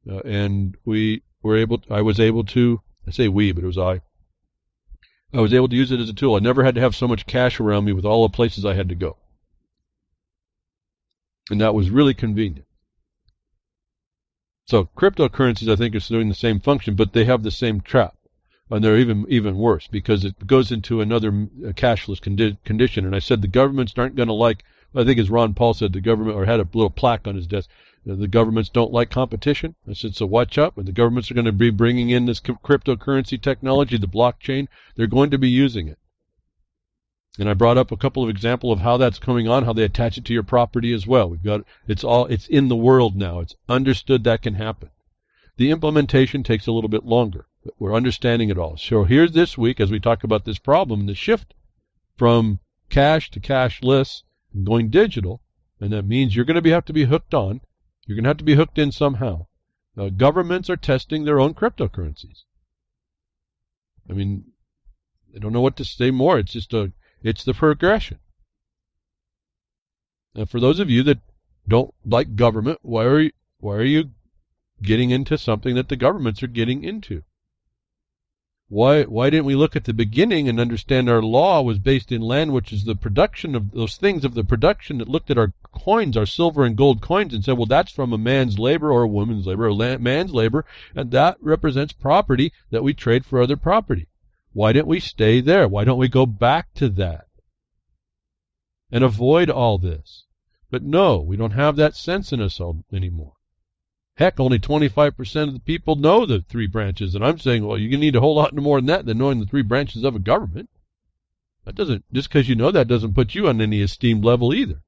and I was able to. I say we, but it was I. I was able to use it as a tool. I never had to have so much cash around me with all the places I had to go, and that was really convenient. So cryptocurrencies, I think, is doing the same function, but they have the same trap. And they're even worse because it goes into another cashless condition. And I said the governments aren't going to like, I think as Ron Paul said, the government, or had a little plaque on his desk, the governments don't like competition. I said, so watch out. When the governments are going to be bringing in this cryptocurrency technology, the blockchain, they're going to be using it. And I brought up a couple of examples of how that's coming on, how they attach it to your property as well. It's in the world now. It's understood that can happen. The implementation takes a little bit longer, but we're understanding it all. So here's this week, as we talk about this problem, the shift from cash to cashless and going digital, and that means you're going to have to be hooked on. You're going to have to be hooked in somehow. Governments are testing their own cryptocurrencies. I mean, I don't know what to say more. It's the progression. Now, for those of you that don't like government, why are you getting into something that the governments are getting into? Why didn't we look at the beginning and understand our law was based in land, which is the production of those things of the production, that looked at our coins, our silver and gold coins, and said, well, that's from a man's labor or a woman's labor or man's labor, and that represents property that we trade for other property. Why didn't we stay there? Why don't we go back to that and avoid all this? But no, we don't have that sense in us anymore. Heck, only 25% of the people know the three branches. And I'm saying, well, you need a whole lot more than that than knowing the three branches of a government. That doesn't, just because you know that doesn't put you on any esteemed level either.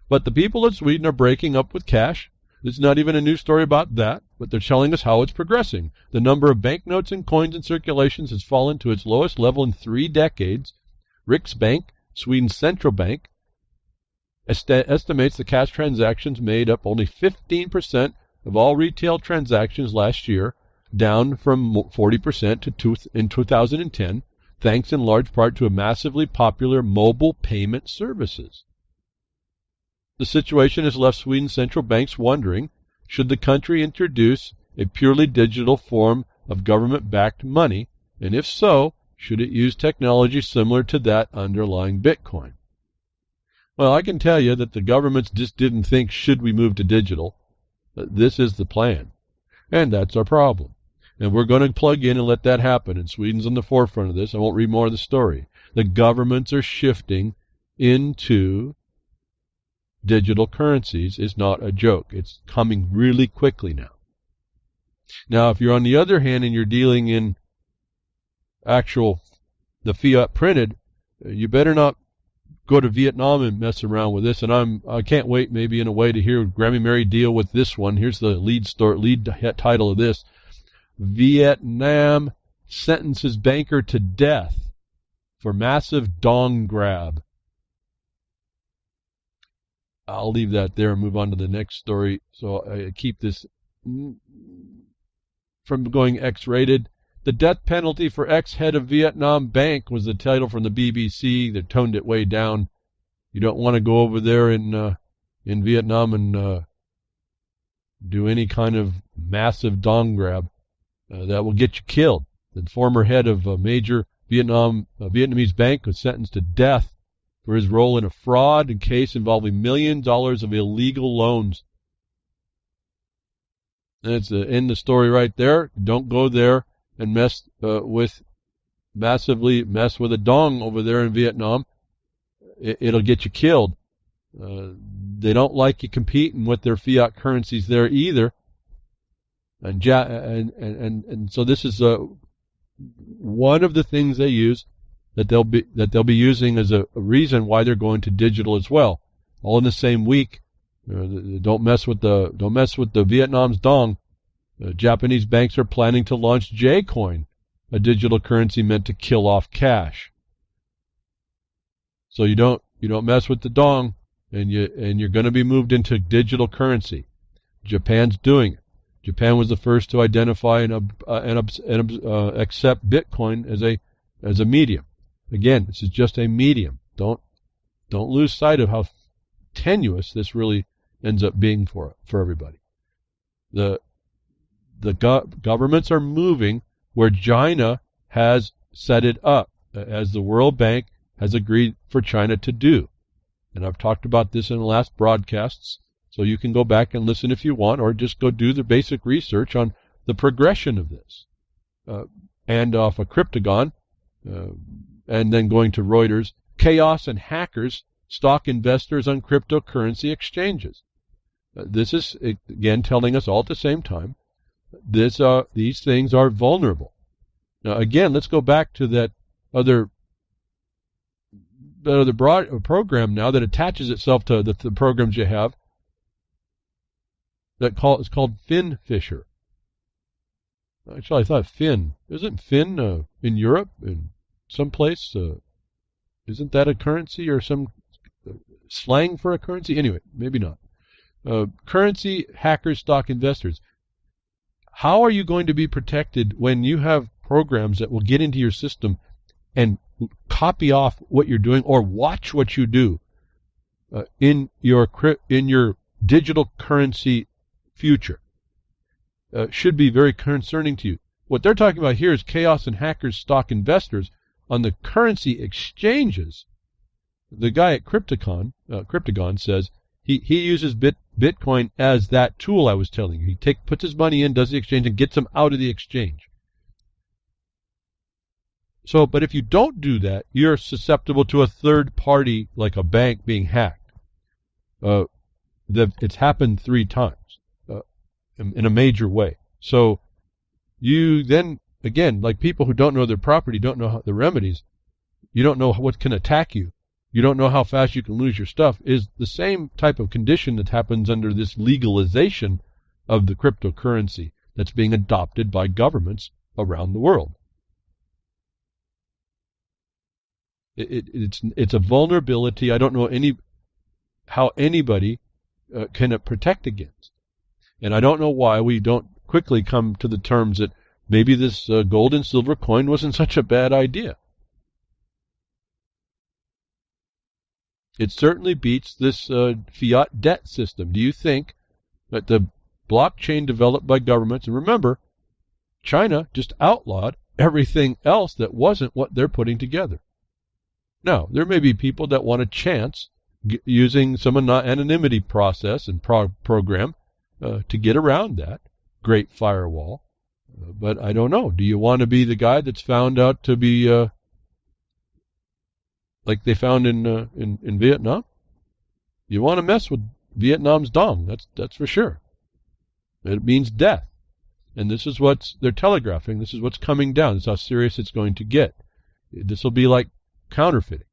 But the people of Sweden are breaking up with cash. There's not even a new story about that, but they're telling us how it's progressing. The number of banknotes and coins in circulations has fallen to its lowest level in 3 decades. Riksbank, Sweden's central bank, estimates the cash transactions made up only 15% of all retail transactions last year, down from 40% in 2010, thanks in large part to a massively popular mobile payment services. The situation has left Sweden's central banks wondering, should the country introduce a purely digital form of government-backed money, and if so, should it use technology similar to that underlying Bitcoin? Well, I can tell you that the governments just didn't think, should we move to digital? This is the plan, and that's our problem. And we're going to plug in and let that happen, and Sweden's on the forefront of this. I won't read more of the story. The governments are shifting into digital currencies. Is not a joke. It's coming really quickly now. Now, if you're on the other hand and you're dealing in the fiat printed, you better not go to Vietnam and mess around with this. And I can't wait, maybe in a way, to hear Grammy Mary deal with this one. Here's the lead title of this: Vietnam sentences banker to death for massive dong grab. I'll leave that there and move on to the next story, so I keep this from going X-rated. The death penalty for ex-head of Vietnam Bank was the title from the BBC. They toned it way down. You don't want to go over there in Vietnam and do any kind of massive dong grab. That will get you killed. The former head of a major Vietnamese bank was sentenced to death for his role in a fraud case involving $millions of illegal loans. And it's in the story right there. Don't go there and mess with a dong over there in Vietnam. It'll get you killed. They don't like you competing with their fiat currencies there either. And so this is one of the things they use that they'll be using as a reason why they're going to digital as well. All in the same week. Don't mess with the Vietnam's dong. Japanese banks are planning to launch J-Coin, a digital currency meant to kill off cash. So you don't mess with the dong, and you're going to be moved into digital currency. Japan's doing it. Japan was the first to identify and accept Bitcoin as a medium. Again, this is just a medium. Don't lose sight of how tenuous this really ends up being for everybody. The governments are moving where China has set it up, as the World Bank has agreed for China to do. And I've talked about this in the last broadcasts, so you can go back and listen if you want, or just go do the basic research on the progression of this. And off of Cryptagon, and then going to Reuters, chaos and hackers stalk investors on cryptocurrency exchanges. This is, again, telling us all at the same time, these things are vulnerable. Now, again, let's go back to that other broad program now that attaches itself to the programs you have. It's called FinFisher. Actually, I thought Fin. Isn't Fin in Europe in some place? Isn't that a currency or some slang for a currency? Anyway, maybe not. Currency hackers stalk investors. How are you going to be protected when you have programs that will get into your system and copy off what you're doing or watch what you do in your digital currency future? Should be very concerning to you. What they're talking about here is chaos and hackers stalk investors on the currency exchanges. The guy at Cryptagon says he uses Bitcoin as that tool I was telling you. He puts his money in, does the exchange, and gets them out of the exchange. So, but if you don't do that, you're susceptible to a third party, like a bank, being hacked. It's happened 3 times in a major way. So you then, again, like people who don't know their property, don't know the remedies, you don't know what can attack you, you don't know how fast you can lose your stuff, is the same type of condition that happens under this legalization of the cryptocurrency that's being adopted by governments around the world. It's a vulnerability I don't know how anybody can protect against. And I don't know why we don't quickly come to the terms that maybe this gold and silver coin wasn't such a bad idea. It certainly beats this fiat debt system. Do you think that the blockchain developed by governments, and remember, China just outlawed everything else that wasn't what they're putting together. Now, there may be people that want a chance using some anonymity process and program to get around that great firewall. But I don't know. Do you want to be the guy that's found out to be like they found in Vietnam? You want to mess with Vietnam's dong, that's for sure. It means death. And this is what they're telegraphing. This is what's coming down. This is how serious it's going to get. This will be like counterfeiting.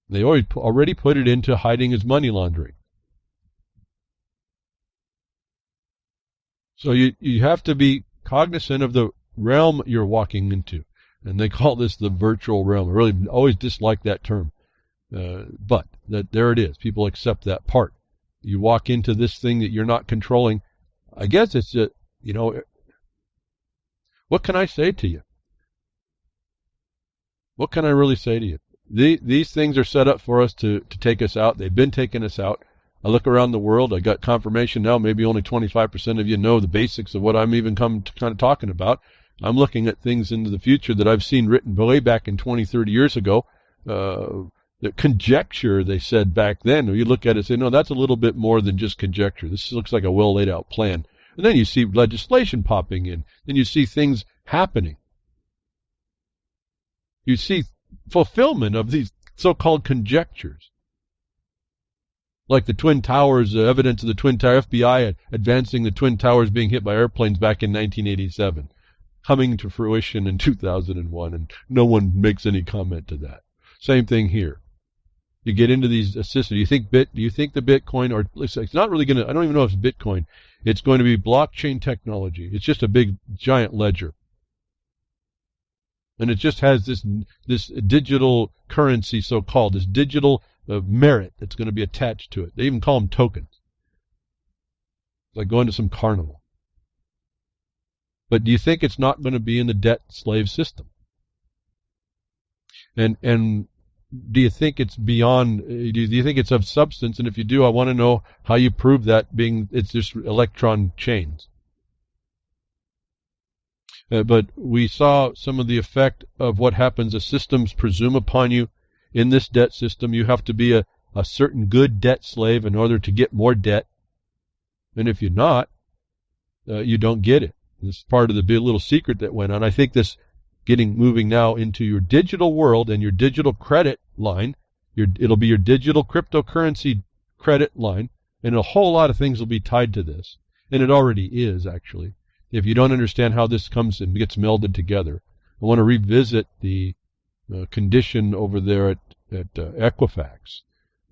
They already put it into hiding as money laundering. So you have to be cognizant of the realm you're walking into. And they call this the virtual realm. I really always dislike that term. But there it is. People accept that part. You walk into this thing that you're not controlling. I guess it's, what can I say to you? What can I really say to you? These things are set up for us to take us out. They've been taking us out. I look around the world. I got confirmation now. Maybe only 25% of you know the basics of what I'm even kind of talking about. I'm looking at things into the future that I've seen written way back in 20, 30 years ago. The conjecture, they said back then, you look at it and say, no, that's a little bit more than just conjecture. This looks like a well laid out plan. And then you see legislation popping in. Then you see things happening. You see fulfillment of these so-called conjectures. Like the Twin Towers, evidence of the Twin Tower, FBI advancing the Twin Towers being hit by airplanes back in 1987. Coming to fruition in 2001, and no one makes any comment to that. Same thing here. You get into these assisted. Do you think the Bitcoin, or it's not really going to, I don't even know if it's Bitcoin. It's going to be blockchain technology. It's just a big, giant ledger. And it just has this digital currency, so-called, this digital merit that's going to be attached to it. They even call them tokens. It's like going to some carnival. But do you think it's not going to be in the debt slave system? And do you think it's beyond, do you think it's of substance? And if you do, I want to know how you prove that it's just electron chains. But we saw some of the effect of what happens as systems presume upon you. In this debt system, you have to be a certain good debt slave in order to get more debt. And if you're not, you don't get it. This is part of the big little secret that went on. I think this moving now into your digital world and your digital credit line. It'll be your digital cryptocurrency credit line, and a whole lot of things will be tied to this. And it already is, actually. If you don't understand how this comes and gets melded together, I want to revisit the condition over there at Equifax.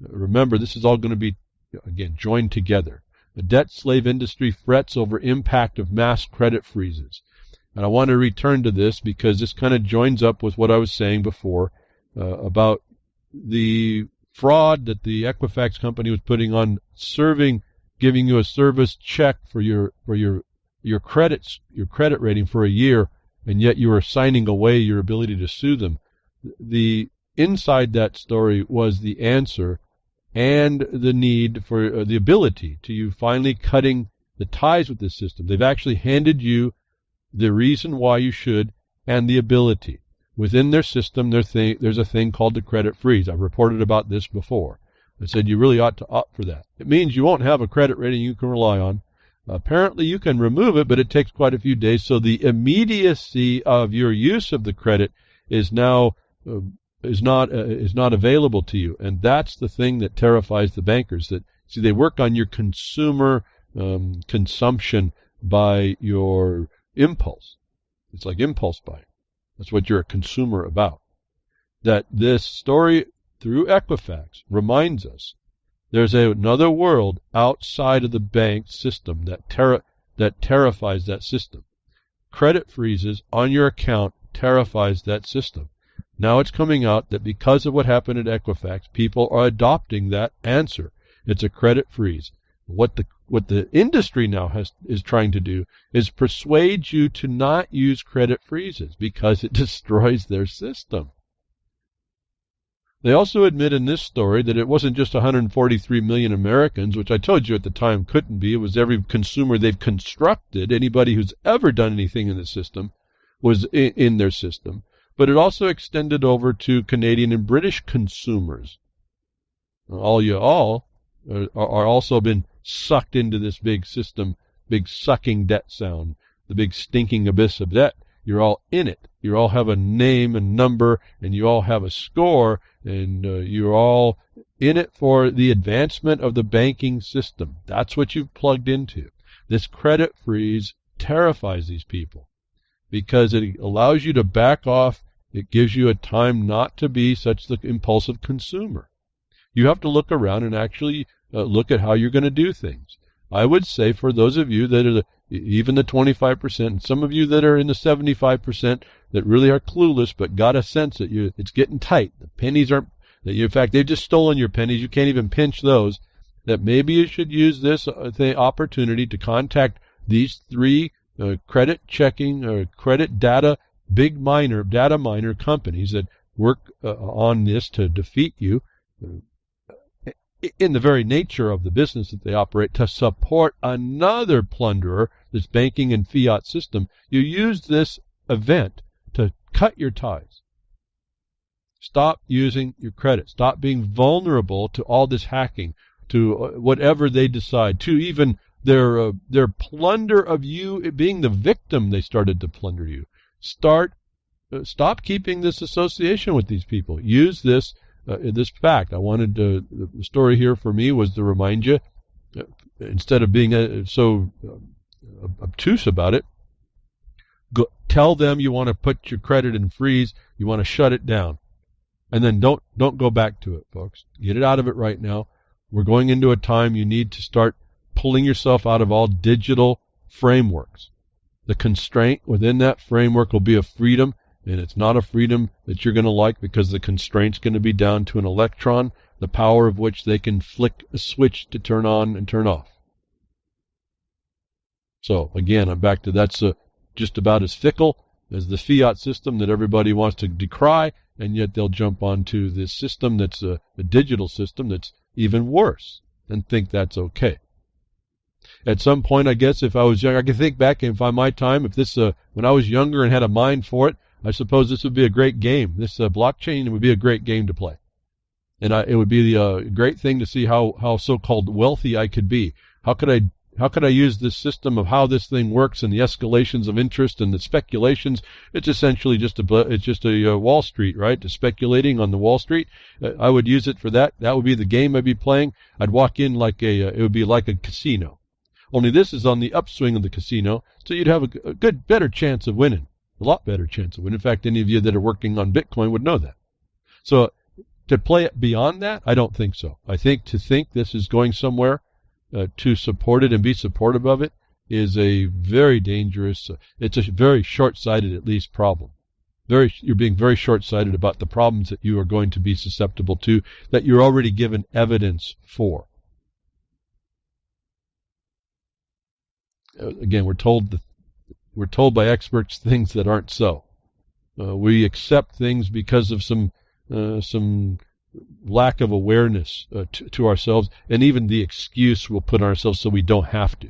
Remember, this is all going to be, again, joined together. The debt slave industry frets over impact of mass credit freezes. And I want to return to this because this kind of joins up with what I was saying before about the fraud that the Equifax company was putting on giving you a service check for your credit rating for a year, and yet you were signing away your ability to sue them. The inside that story was the answer and the need for the ability to you finally cutting the ties with this system. They've actually handed you the reason why you should and the ability. Within their system, there's a thing called the credit freeze. I've reported about this before. I said you really ought to opt for that. It means you won't have a credit rating you can rely on. Apparently you can remove it, but it takes quite a few days. So the immediacy of your use of the credit is now is not available to you, and that's the thing that terrifies the bankers. That see, they work on your consumer consumption by your impulse. It's like impulse buying. That's what you're a consumer about. That this story through Equifax reminds us there's another world outside of the bank system that terrifies that system. Credit freezes on your account terrifies that system. Now it's coming out that because of what happened at Equifax, people are adopting that answer. It's a credit freeze. What the industry now is trying to do is persuade you to not use credit freezes because it destroys their system. They also admit in this story that it wasn't just 143 million Americans, which I told you at the time couldn't be. It was every consumer they've constructed. Anybody who's ever done anything in the system was in their system. But it also extended over to Canadian and British consumers. All are also been sucked into this big system, big sucking debt sound, the big stinking abyss of debt. You're all in it. You all have a name and number, and you all have a score, and you're all in it for the advancement of the banking system. That's what you've plugged into. This credit freeze terrifies these people because it allows you to back off. It gives you a time not to be such the impulsive consumer. You have to look around and actually look at how you're going to do things. I would say for those of you that are even the 25%, and some of you that are in the 75% that really are clueless but got a sense that it's getting tight. The pennies aren't, in fact, they've just stolen your pennies. You can't even pinch those. That maybe you should use this opportunity to contact these three credit checking or credit data data miner companies that work on this to defeat you. In the very nature of the business that they operate, to support another plunderer, this banking and fiat system. You use this event to cut your ties. Stop using your credit. Stop being vulnerable to all this hacking, to whatever they decide, to even their plunder of you being the victim. They started to plunder you. Stop keeping this association with these people. Use this fact. I wanted the story here for me was to remind you, instead of being so obtuse about it, tell them you want to put your credit in freeze, you want to shut it down, and then don't go back to it, folks. Get it out of it right now. We're going into a time you need to start pulling yourself out of all digital frameworks. The constraint within that framework will be a freedom. And it's not a freedom that you're going to like because the constraint's going to be down to an electron, the power of which they can flick a switch to turn on and turn off. So, again, I'm back to that's just about as fickle as the fiat system that everybody wants to decry, and yet they'll jump onto this system that's a digital system that's even worse and think that's okay. At some point, I guess, if I was young, I can think back if on my time, if this, when I was younger and had a mind for it, I suppose this would be a great game. This blockchain would be a great game to play. And it would be a great thing to see how so-called wealthy I could be. How could I use this system of how this thing works and the escalations of interest and the speculations? It's essentially just a Wall Street, right? The speculating on the Wall Street. I would use it for that. That would be the game I'd be playing. I'd walk in like it would be like a casino. Only this is on the upswing of the casino, so you'd have a better chance of winning. A lot better chance of winning. In fact, any of you that are working on Bitcoin would know that. So to play it beyond that, I don't think so. I think to think this is going somewhere to support it and be supportive of it is a very dangerous, it's a very short-sighted at least problem. You're being very short-sighted about the problems that you are going to be susceptible to that you're already given evidence for. Again, we're told by experts things that aren't so. We accept things because of some lack of awareness to ourselves, and even the excuse we'll put on ourselves so we don't have to.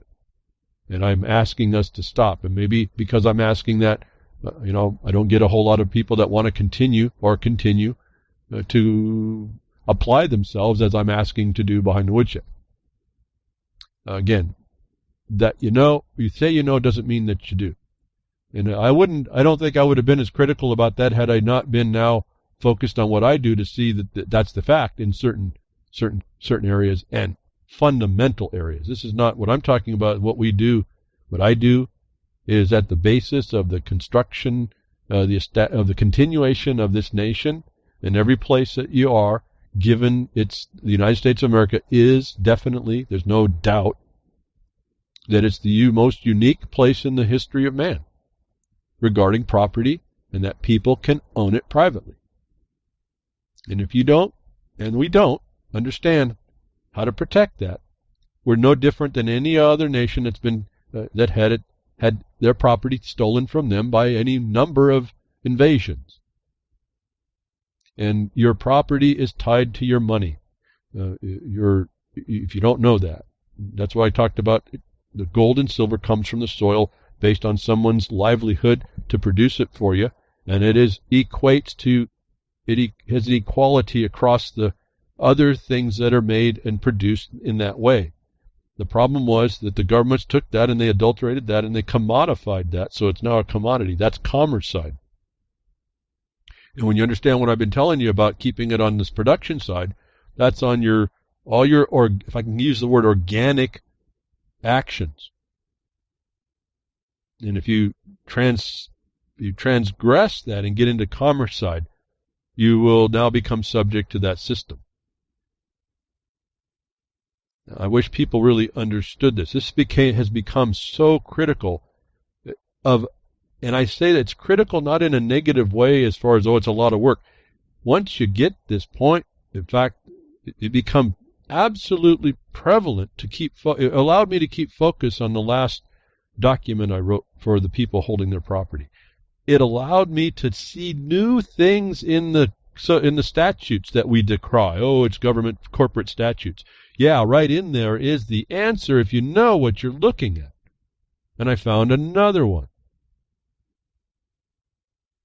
And I'm asking us to stop. And maybe because I'm asking that, I don't get a whole lot of people that want to continue to apply themselves as I'm asking to do behind the woodshed. Again, that you say you know doesn't mean that you do. And I don't think I would have been as critical about that had I not been now focused on what I do to see that that's the fact in certain areas and fundamental areas. This is not what I'm talking about. What we do, what I do, is at the basis of the construction, of the continuation of this nation. In every place that you are, given the United States of America is definitely, there's no doubt, that it's the most unique place in the history of man regarding property, and that people can own it privately. And if you don't, and we don't, understand how to protect that, we're no different than any other nation that's been that had their property stolen from them by any number of invasions. And your property is tied to your money. If you don't know that, that's why I talked about the gold and silver comes from the soil based on someone's livelihood to produce it for you, and it has an equality across the other things that are made and produced in that way. The problem was that the governments took that and they adulterated that and they commodified that, so it's now a commodity. That's commerce side. And when you understand what I've been telling you about keeping it on this production side, that's on if I can use the word, organic actions. And if you transgress that and get into commerce side, you will now become subject to that system. Now, I wish people really understood this. This has become so critical and I say that it's critical not in a negative way as far as, it's a lot of work. Once you get this point, in fact, it becomes absolutely prevalent it allowed me to keep focus on the last document I wrote for the people holding their property. It allowed me to see new things in the statutes that we decry. It's government corporate statutes. Yeah, right in there is the answer if you know what you're looking at. And I found another one.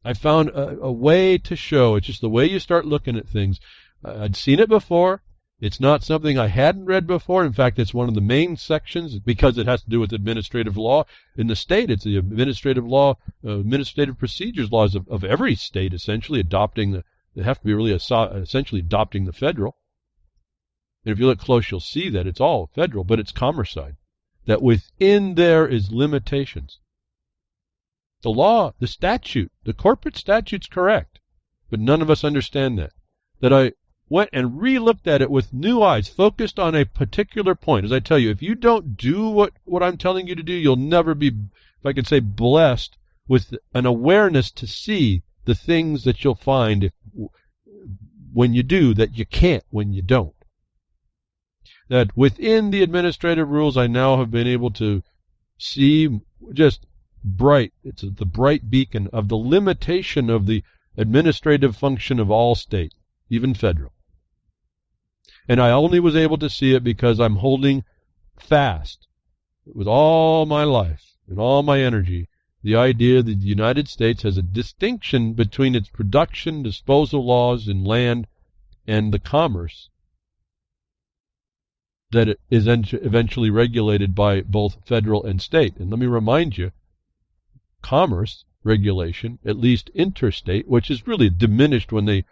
I found a way to show. It's just the way you start looking at things. I'd seen it before. It's not something I hadn't read before. In fact, it's one of the main sections because it has to do with administrative law. In the state, it's the administrative law, administrative procedures laws of every state, essentially they have to be really essentially adopting the federal. And if you look close, you'll see that it's all federal, but it's commerce side. That within there is limitations. The law, the statute, the corporate statute's correct, but none of us understand that. That I went and re-looked at it with new eyes, focused on a particular point. As I tell you, if you don't do what I'm telling you to do, you'll never be, if I can say, blessed with an awareness to see the things that you'll find when you do that you can't when you don't. That within the administrative rules, I now have been able to see just bright. It's the bright beacon of the limitation of the administrative function of all state, even federal. And I only was able to see it because I'm holding fast with all my life and all my energy the idea that the United States has a distinction between its production, disposal laws in land and the commerce that it is eventually regulated by both federal and state. And let me remind you, commerce regulation, at least interstate, which is really diminished when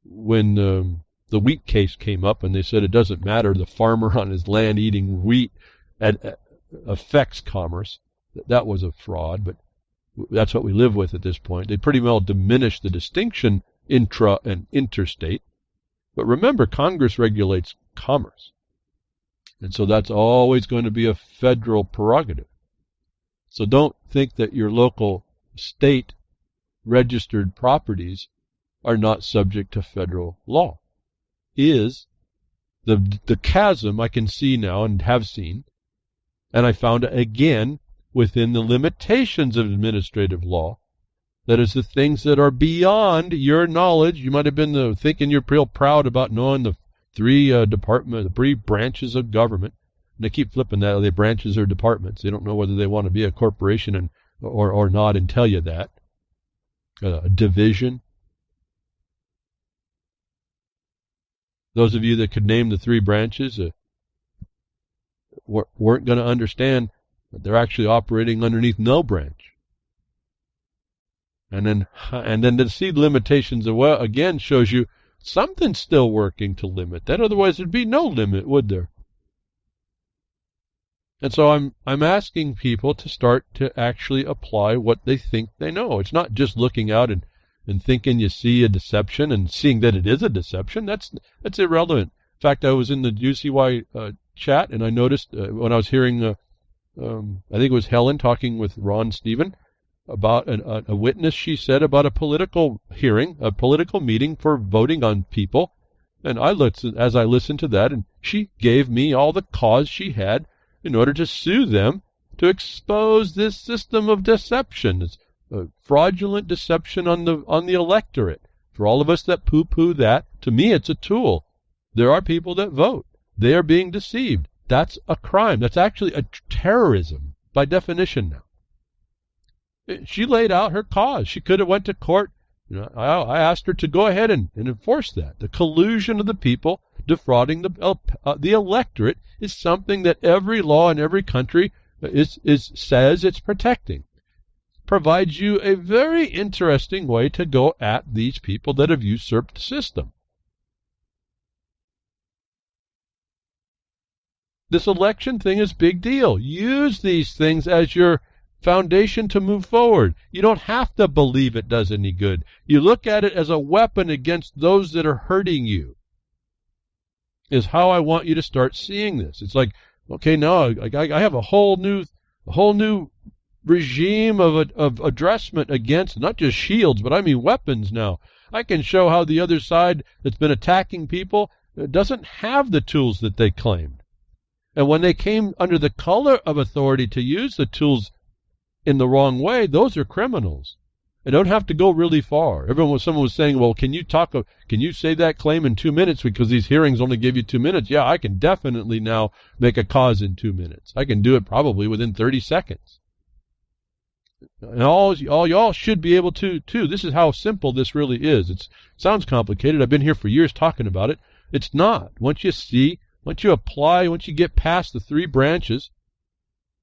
the wheat case came up and they said it doesn't matter, the farmer on his land eating wheat affects commerce. That was a fraud, but that's what we live with at this point. They pretty well diminished the distinction intra and interstate. But remember, Congress regulates commerce. And so that's always going to be a federal prerogative. So don't think that your local state registered properties are not subject to federal law. Is the chasm I can see now and have seen, and I found again within the limitations of administrative law, that is the things that are beyond your knowledge. You might have been thinking you're real proud about knowing the three branches of government. And they keep flipping that. Are they branches or departments? They don't know whether they want to be a corporation or not and tell you that. A division. Those of you that could name the three branches, weren't going to understand that they're actually operating underneath no branch. And then to see limitations again shows you something's still working to limit that. Otherwise, there'd be no limit, would there? And so I'm asking people to start to actually apply what they think they know. It's not just looking out and thinking you see a deception and seeing that it is a deception. That's irrelevant. In fact, I was in the UCY chat, and I noticed when I was hearing, I think it was Helen talking with Ron Stephen about a witness, she said, about a political hearing, a political meeting for voting on people. And I listened to that, and she gave me all the cause she had in order to sue them to expose this system of deception. It's fraudulent deception on the electorate. For all of us that poo-poo that, to me it's a tool. There are people that vote. They are being deceived. That's a crime. That's actually a terrorism by definition now. She laid out her cause. She could have went to court. I asked her to go ahead and enforce that. The collusion of the people defrauding the electorate is something that every law in every country says it's protecting. Provides you a very interesting way to go at these people that have usurped the system. This election thing is a big deal. Use these things as your foundation to move forward. You don't have to believe it does any good. You look at it as a weapon against those that are hurting you. Is how I want you to start seeing this. It's like, okay, now I have a whole new regime of addressment against not just shields, but I mean weapons now. I can show how the other side that's been attacking people doesn't have the tools that they claimed. And when they came under the color of authority to use the tools in the wrong way, those are criminals. I don't have to go really far. Someone was saying, well, can you say that claim in 2 minutes because these hearings only give you 2 minutes? Yeah, I can definitely now make a cause in 2 minutes. I can do it probably within 30 seconds. And all y'all should be able to, too. This is how simple this really is. It sounds complicated. I've been here for years talking about it. It's not. Once you apply, once you get past the 3 branches,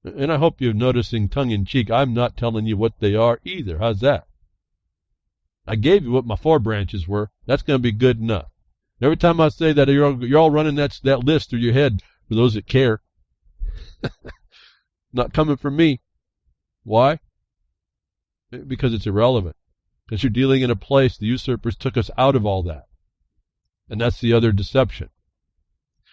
and I hope you're noticing tongue-in-cheek, I'm not telling you what they are either. How's that? I gave you what my 4 branches were. That's going to be good enough. Every time I say that, you're all running that list through your head for those that care. Not coming from me. Why? Because it's irrelevant. Because you're dealing in a place, the usurpers took us out of all that. And that's the other deception.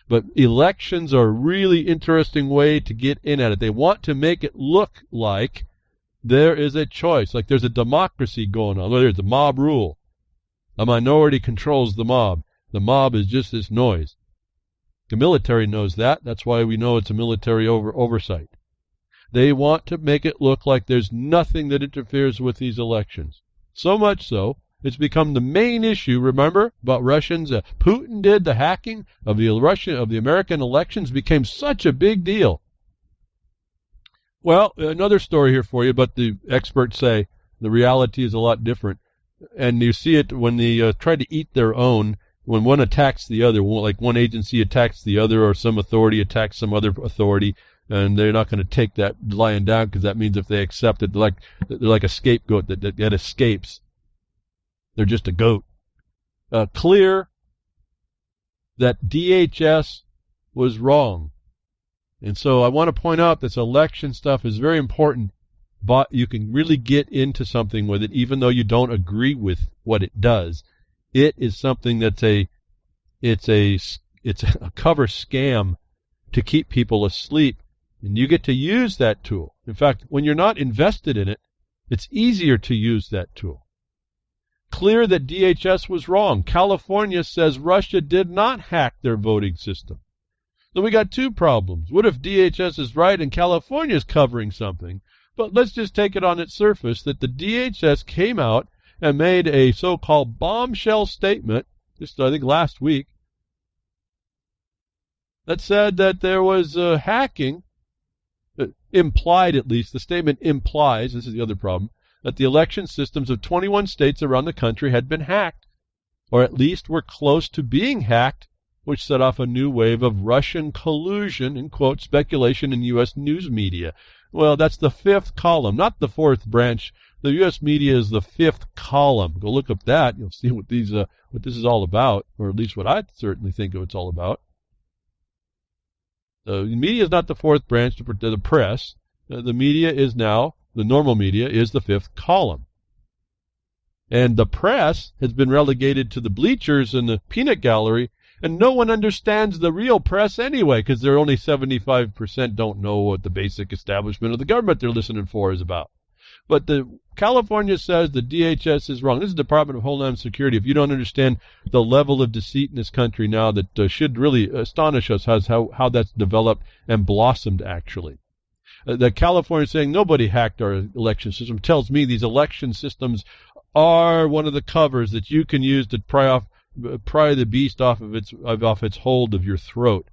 But elections are a really interesting way to get in at it. They want to make it look like there is a choice, like there's a democracy going on. There's a mob rule. A minority controls the mob. The mob is just this noise. The military knows that. That's why we know it's a military oversight. They want to make it look like there's nothing that interferes with these elections. So much so, it's become the main issue, remember, about Russians. Putin did the hacking of the American elections, became such a big deal. Well, another story here for you, but the experts say the reality is a lot different. And you see it when they try to eat their own, when one attacks the other, like one agency attacks the other or some authority attacks some other authority, and they're not going to take that lying down because that means if they accept it, they're like a scapegoat that escapes. They're just a goat. Clear that DHS was wrong. And so I want to point out this election stuff is very important, but you can really get into something with it even though you don't agree with what it does. It is something that's a cover scam to keep people asleep, and you get to use that tool. In fact, when you're not invested in it, it's easier to use that tool. Clear that DHS was wrong. California says Russia did not hack their voting system. So we got 2 problems. What if DHS is right and California is covering something? But let's just take it on its surface that the DHS came out and made a so-called bombshell statement, just I think last week, that said that there was hacking, implied at least, the statement implies, this is the other problem, that the election systems of 21 states around the country had been hacked, or at least were close to being hacked which set off a new wave of Russian collusion, in quote, speculation in U.S. news media. Well, that's the fifth column, not the fourth branch. The U.S. media is the fifth column. Go look up that. You'll see what this is all about, or at least what I certainly think it's all about. The media is not the fourth branch to the press. The media is now, the normal media is the fifth column. And the press has been relegated to the bleachers and the peanut gallery, and no one understands the real press anyway, because they're only 75% don't know what the basic establishment of the government they're listening for is about. But California says the DHS is wrong. This is the Department of Homeland Security. If you don't understand the level of deceit in this country now, that should really astonish us how that's developed and blossomed, actually. The California is saying nobody hacked our election system tells me these election systems are one of the covers that you can use to pry the beast off its hold of your throat.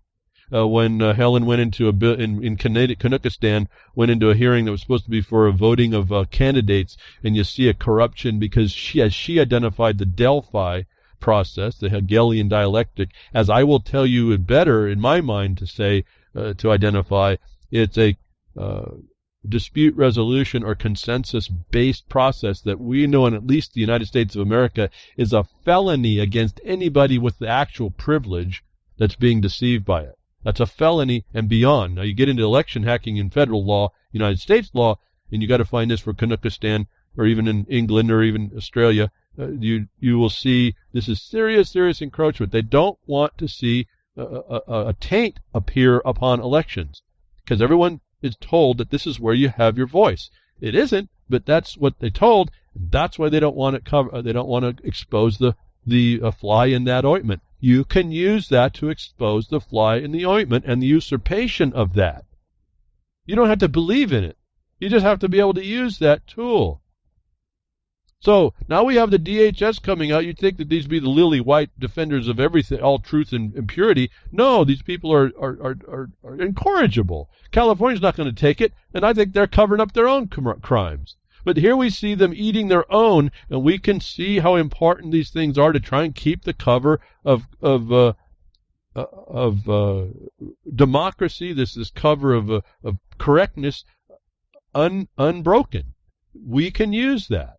When Helen went into in Kazakhstan, went into a hearing that was supposed to be for a voting of candidates, and you see a corruption because she identified the Delphi process, the Hegelian dialectic, as I will tell you better in my mind to say, to identify, it's a dispute resolution or consensus-based process that we know in at least the United States of America is a felony against anybody with the actual privilege that's being deceived by it. That's a felony and beyond. Now, you get into election hacking in federal law, United States law, and you got to find this for Kazakhstan or even in England or even Australia. You will see this is serious encroachment. They don't want to see a taint appear upon elections because everyone is told that this is where you have your voice. It isn't, but that's what they told, and that's why they don't want it they don't want to expose the fly in that ointment. You can use that to expose the fly in the ointment and the usurpation of that. You don't have to believe in it. You just have to be able to use that tool. So now we have the DHS coming out. You'd think that these be the lily white defenders of everything, all truth and purity. No, these people are incorrigible. California's not going to take it, and I think they're covering up their own crimes. But here we see them eating their own, and we can see how important these things are to try and keep the cover of democracy, this cover of correctness unbroken. We can use that.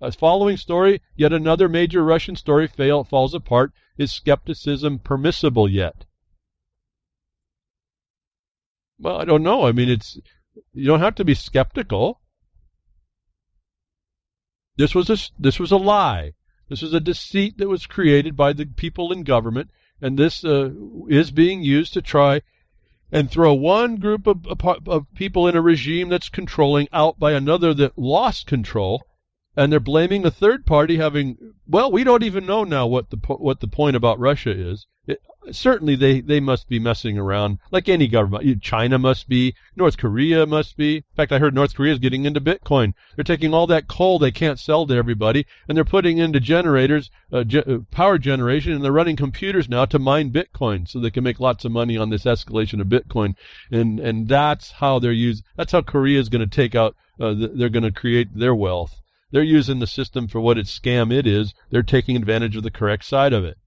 A following story, yet another major Russian story falls apart. Is skepticism permissible yet? Well, I don't know. I mean, you don't have to be skeptical. This was a lie. This was a deceit that was created by the people in government, and this is being used to try and throw one group of people in a regime that's controlling out by another that lost control, and they're blaming a third party we don't even know now what the point about Russia is. Certainly they must be messing around like any government. China must be, North Korea must be. In fact, I heard North Korea is getting into Bitcoin. They're taking all that coal they can't sell to everybody, and they're putting into generators, power generation, and they're running computers now to mine Bitcoin so they can make lots of money on this escalation of Bitcoin. And that's how that's how Korea is going to take out, they're going to create their wealth. They're using the system for what its scam it is. They're taking advantage of the correct side of it.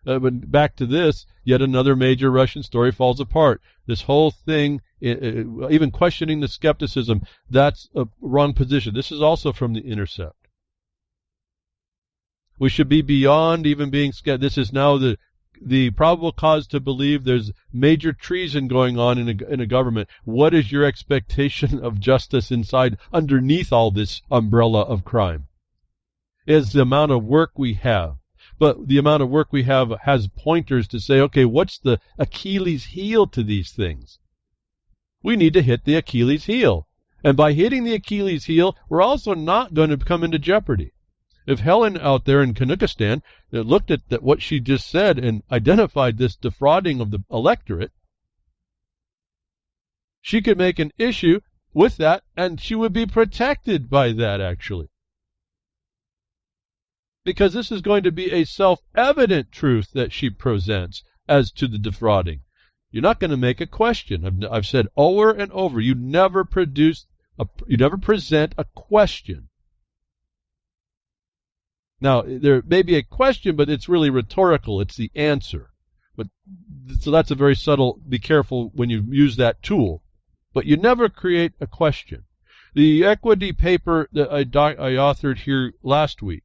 But back to this, yet another major Russian story falls apart. This whole thing, even questioning the skepticism, that's a wrong position. This is also from The Intercept. We should be beyond even being skeptical. This is now the probable cause to believe there's major treason going on in a government. What is your expectation of justice underneath all this umbrella of crime? Is the amount of work we have. But the amount of work we have has pointers to say, okay, what's the Achilles heel to these things? We need to hit the Achilles heel. And by hitting the Achilles heel, we're also not going to come into jeopardy. If Helen out there in Kazakhstan looked at what she just said and identified this defrauding of the electorate, she could make an issue with that, and she would be protected by that, actually. Because this is going to be a self-evident truth that she presents as to the defrauding. You're not going to make a question. I've said over and over, you never present a question. Now, there may be a question, but it's really rhetorical. It's the answer. But so that's a very subtle, be careful when you use that tool. But you never create a question. The equity paper that I authored here last week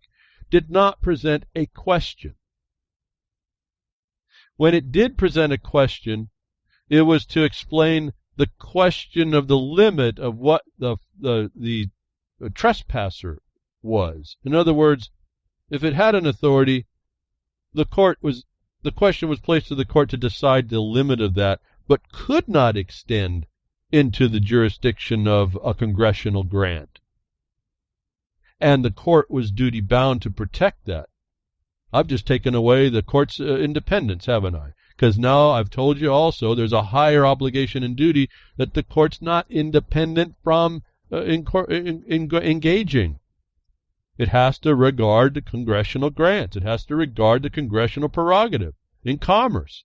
did not present a question. When it did present a question, it was to explain the question of the limit of what the trespasser was. In other words, if it had an authority, the question was placed to the court to decide the limit of that, but could not extend into the jurisdiction of a congressional grant. And the court was duty bound to protect that. I've just taken away the court's independence, haven't I? Because now I've told you also there's a higher obligation and duty that the court's not independent from engaging. It has to regard the congressional grants. It has to regard the congressional prerogative in commerce.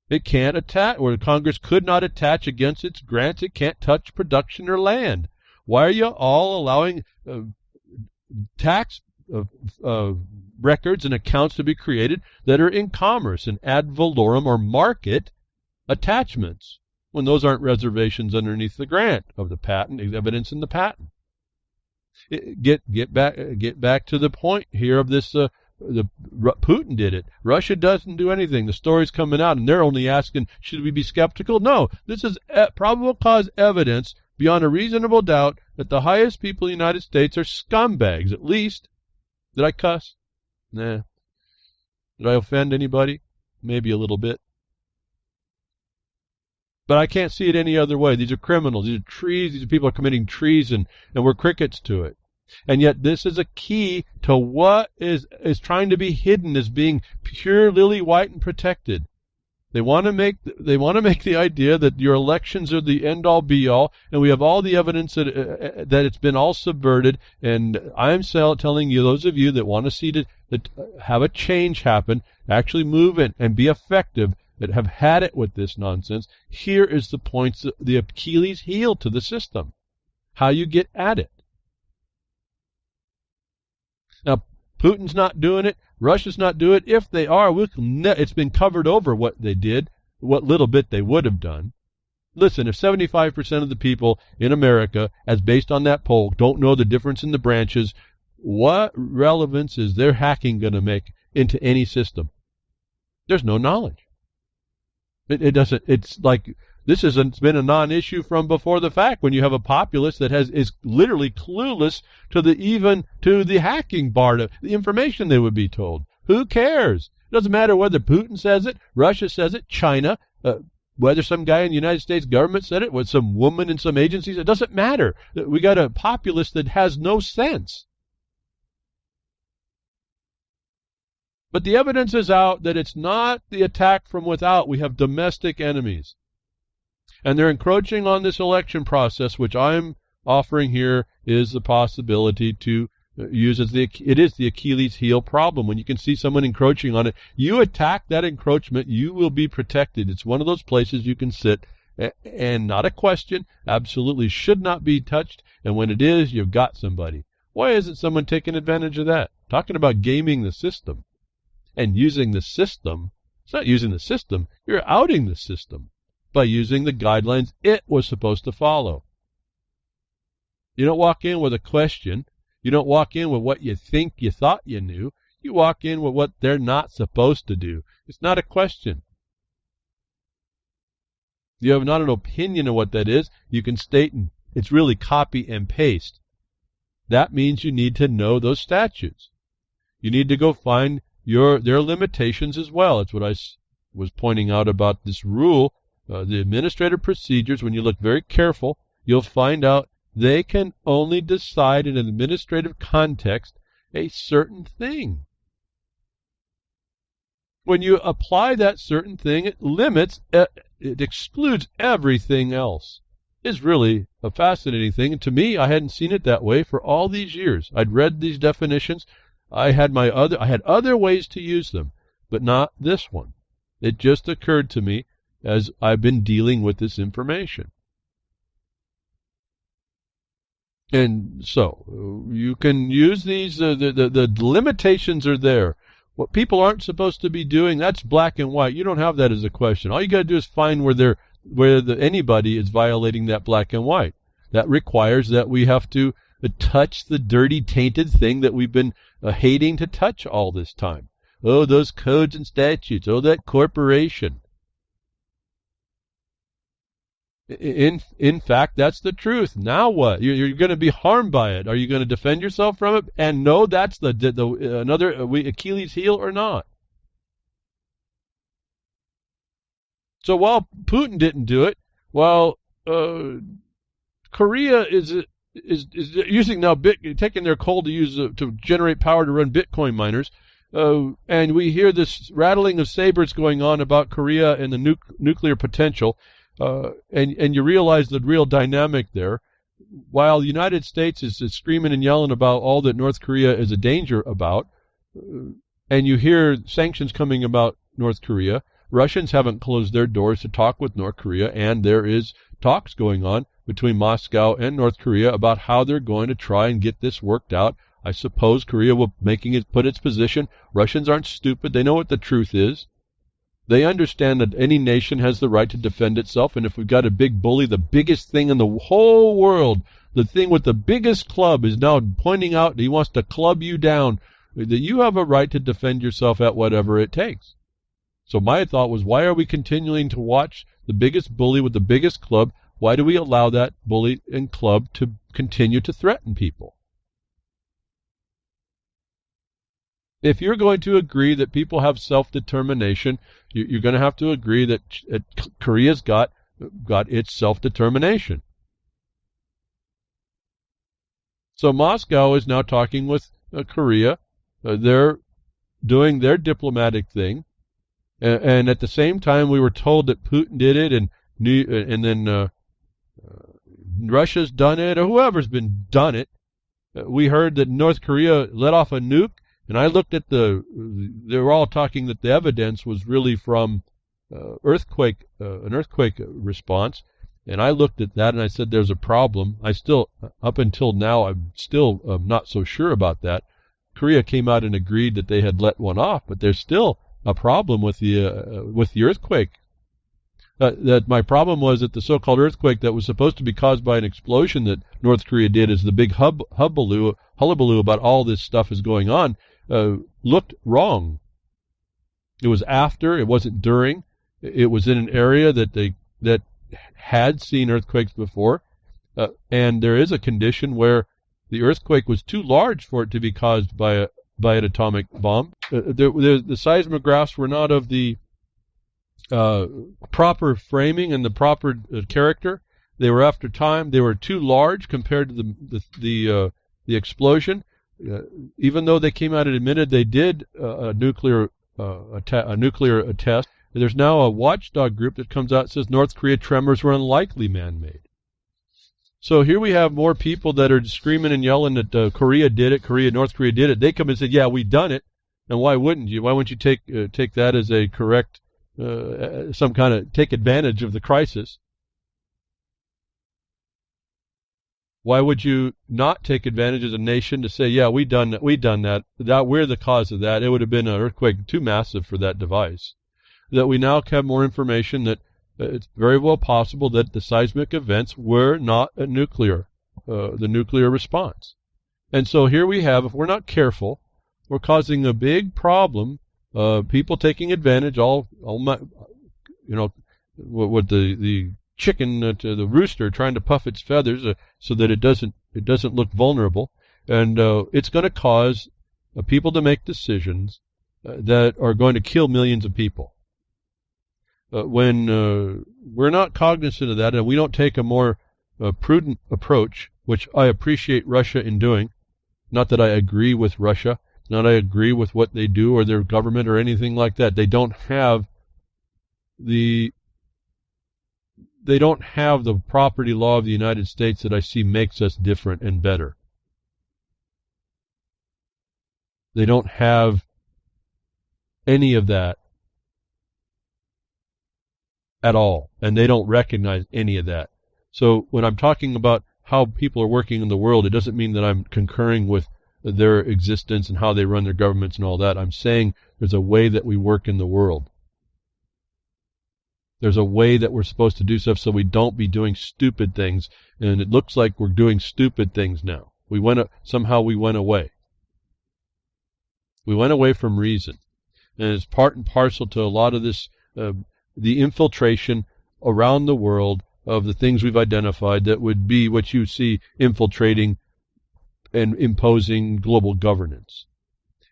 It can't attach, or Congress could not attach against its grants. It can't touch production or land. Why are you all allowing tax records and accounts to be created that are in commerce and ad valorem or market attachments when those aren't reservations underneath the grant of the patent, evidence in the patent? Get back to the point here of this. Putin did it. Russia doesn't do anything. The story's coming out, and they're only asking, should we be skeptical? No, this is probable cause evidence beyond a reasonable doubt that the highest people in the United States are scumbags, at least. Did I cuss? Nah. Did I offend anybody? Maybe a little bit. But I can't see it any other way. These are criminals. These are treason. These people are committing treason, and we're crickets to it. And yet this is a key to what is trying to be hidden as being pure lily white and protected. They want to make the idea that your elections are the end all be all, and we have all the evidence that it's been all subverted. And I'm telling you, those of you that want to see that have a change happen, actually move in and be effective, that have had it with this nonsense, here is the points, the Achilles heel to the system, how you get at it. Now, Putin's not doing it. Russia's not doing it. If they are, it's been covered over what they did, what little bit they would have done. Listen, if 75% of the people in America, as based on that poll, don't know the difference in the branches, what relevance is their hacking going to make into any system? There's no knowledge. It doesn't. It's like this has been a non-issue from before the fact. When you have a populace that is literally clueless to the hacking part of the information they would be told. Who cares? It doesn't matter whether Putin says it, Russia says it, China, whether some guy in the United States government said it, with some woman in some agencies. It doesn't matter. We got a populace that has no sense. But the evidence is out that it's not the attack from without. We have domestic enemies. And they're encroaching on this election process, which I'm offering here is the possibility to use as it is the Achilles heel problem. When you can see someone encroaching on it, you attack that encroachment, you will be protected. It's one of those places you can sit and not a question, absolutely should not be touched. And when it is, you've got somebody. Why isn't someone taking advantage of that? Talking about gaming the system. And using the system, it's not using the system, you're outing the system by using the guidelines it was supposed to follow. You don't walk in with a question. You don't walk in with what you think you thought you knew. You walk in with what they're not supposed to do. It's not a question. You have not an opinion of what that is. You can state, and it's really copy and paste. That means you need to know those statutes. You need to go find their limitations as well. It's what I was pointing out about this rule, the administrative procedures. When you look very careful, you'll find out they can only decide in an administrative context a certain thing. When you apply that certain thing, it limits, it excludes everything else. It's really a fascinating thing. And to me, I hadn't seen it that way for all these years. I'd read these definitions. I had other ways to use them, but not this one. It just occurred to me as I've been dealing with this information. And so you can use these. The limitations are there. What people aren't supposed to be doing, that's black and white. You don't have that as a question. All you got to do is find where anybody is violating that black and white. That requires that we have to touch the dirty, tainted thing that we've been hating to touch all this time. Oh, those codes and statutes. Oh, that corporation. In fact, that's the truth. Now what? You're going to be harmed by it. Are you going to defend yourself from it? And no, that's another Achilles heel or not. So while Putin didn't do it, while Korea is using now taking their coal to use to generate power to run Bitcoin miners, and we hear this rattling of sabers going on about Korea and the nuclear potential. And you realize the real dynamic there. While the United States is screaming and yelling about all that North Korea is a danger about, and you hear sanctions coming about North Korea, Russians haven't closed their doors to talk with North Korea, and there is talks going on between Moscow and North Korea about how they're going to try and get this worked out. I suppose Korea will put its position. Russians aren't stupid. They know what the truth is. They understand that any nation has the right to defend itself, and if we've got a big bully, the biggest thing in the whole world, the thing with the biggest club is now pointing out that he wants to club you down, that you have a right to defend yourself at whatever it takes. So my thought was, why are we continuing to watch the biggest bully with the biggest club? Why do we allow that bully and club to continue to threaten people? If you're going to agree that people have self-determination, you're going to have to agree that Korea's got its self-determination. So Moscow is now talking with Korea. They're doing their diplomatic thing, and at the same time, we were told that Putin did it, and then Russia's done it, or whoever's been done it. We heard that North Korea let off a nuke. And I looked at they were all talking that the evidence was really from an earthquake response. And I looked at that and I said, there's a problem. Up until now, I'm still not so sure about that. Korea came out and agreed that they had let one off, but there's still a problem with the earthquake. That my problem was that the so-called earthquake that was supposed to be caused by an explosion that North Korea did as the big hullabaloo about all this stuff is going on, looked wrong. It was after, it wasn't during. It was in an area that had seen earthquakes before, and there is a condition where the earthquake was too large for it to be caused by an atomic bomb. The seismographs were not of the proper framing and the proper character. They were after time. They were too large compared to the explosion. Even though they came out and admitted they did a nuclear test, there's now a watchdog group that comes out and says North Korea tremors were unlikely man-made. So here we have more people that are screaming and yelling that Korea did it, North Korea did it. They come and say, yeah, we done it. And why wouldn't you? Why wouldn't you take that as a correct, some kind of take advantage of the crisis? Why would you not take advantage as a nation to say, yeah, we done that, we're the cause of that? It would have been an earthquake too massive for that device. That we now have more information that it's very well possible that the seismic events were not the nuclear response. And so here we have, if we're not careful, we're causing a big problem. People taking advantage, with the chicken to the rooster trying to puff its feathers so that it doesn't look vulnerable, and it's going to cause people to make decisions that are going to kill millions of people. When we're not cognizant of that, and we don't take a more prudent approach, which I appreciate Russia in doing, not that I agree with Russia, not that I agree with what they do or their government or anything like that. They don't have the property law of the United States that I see makes us different and better. They don't have any of that at all, and they don't recognize any of that. So when I'm talking about how people are working in the world, it doesn't mean that I'm concurring with their existence and how they run their governments and all that. I'm saying there's a way that we work in the world. There's a way that we're supposed to do stuff so we don't be doing stupid things, and it looks like we're doing stupid things now. Somehow we went away. We went away from reason. And it's part and parcel to a lot of this, the infiltration around the world of the things we've identified that would be what you see infiltrating and imposing global governance.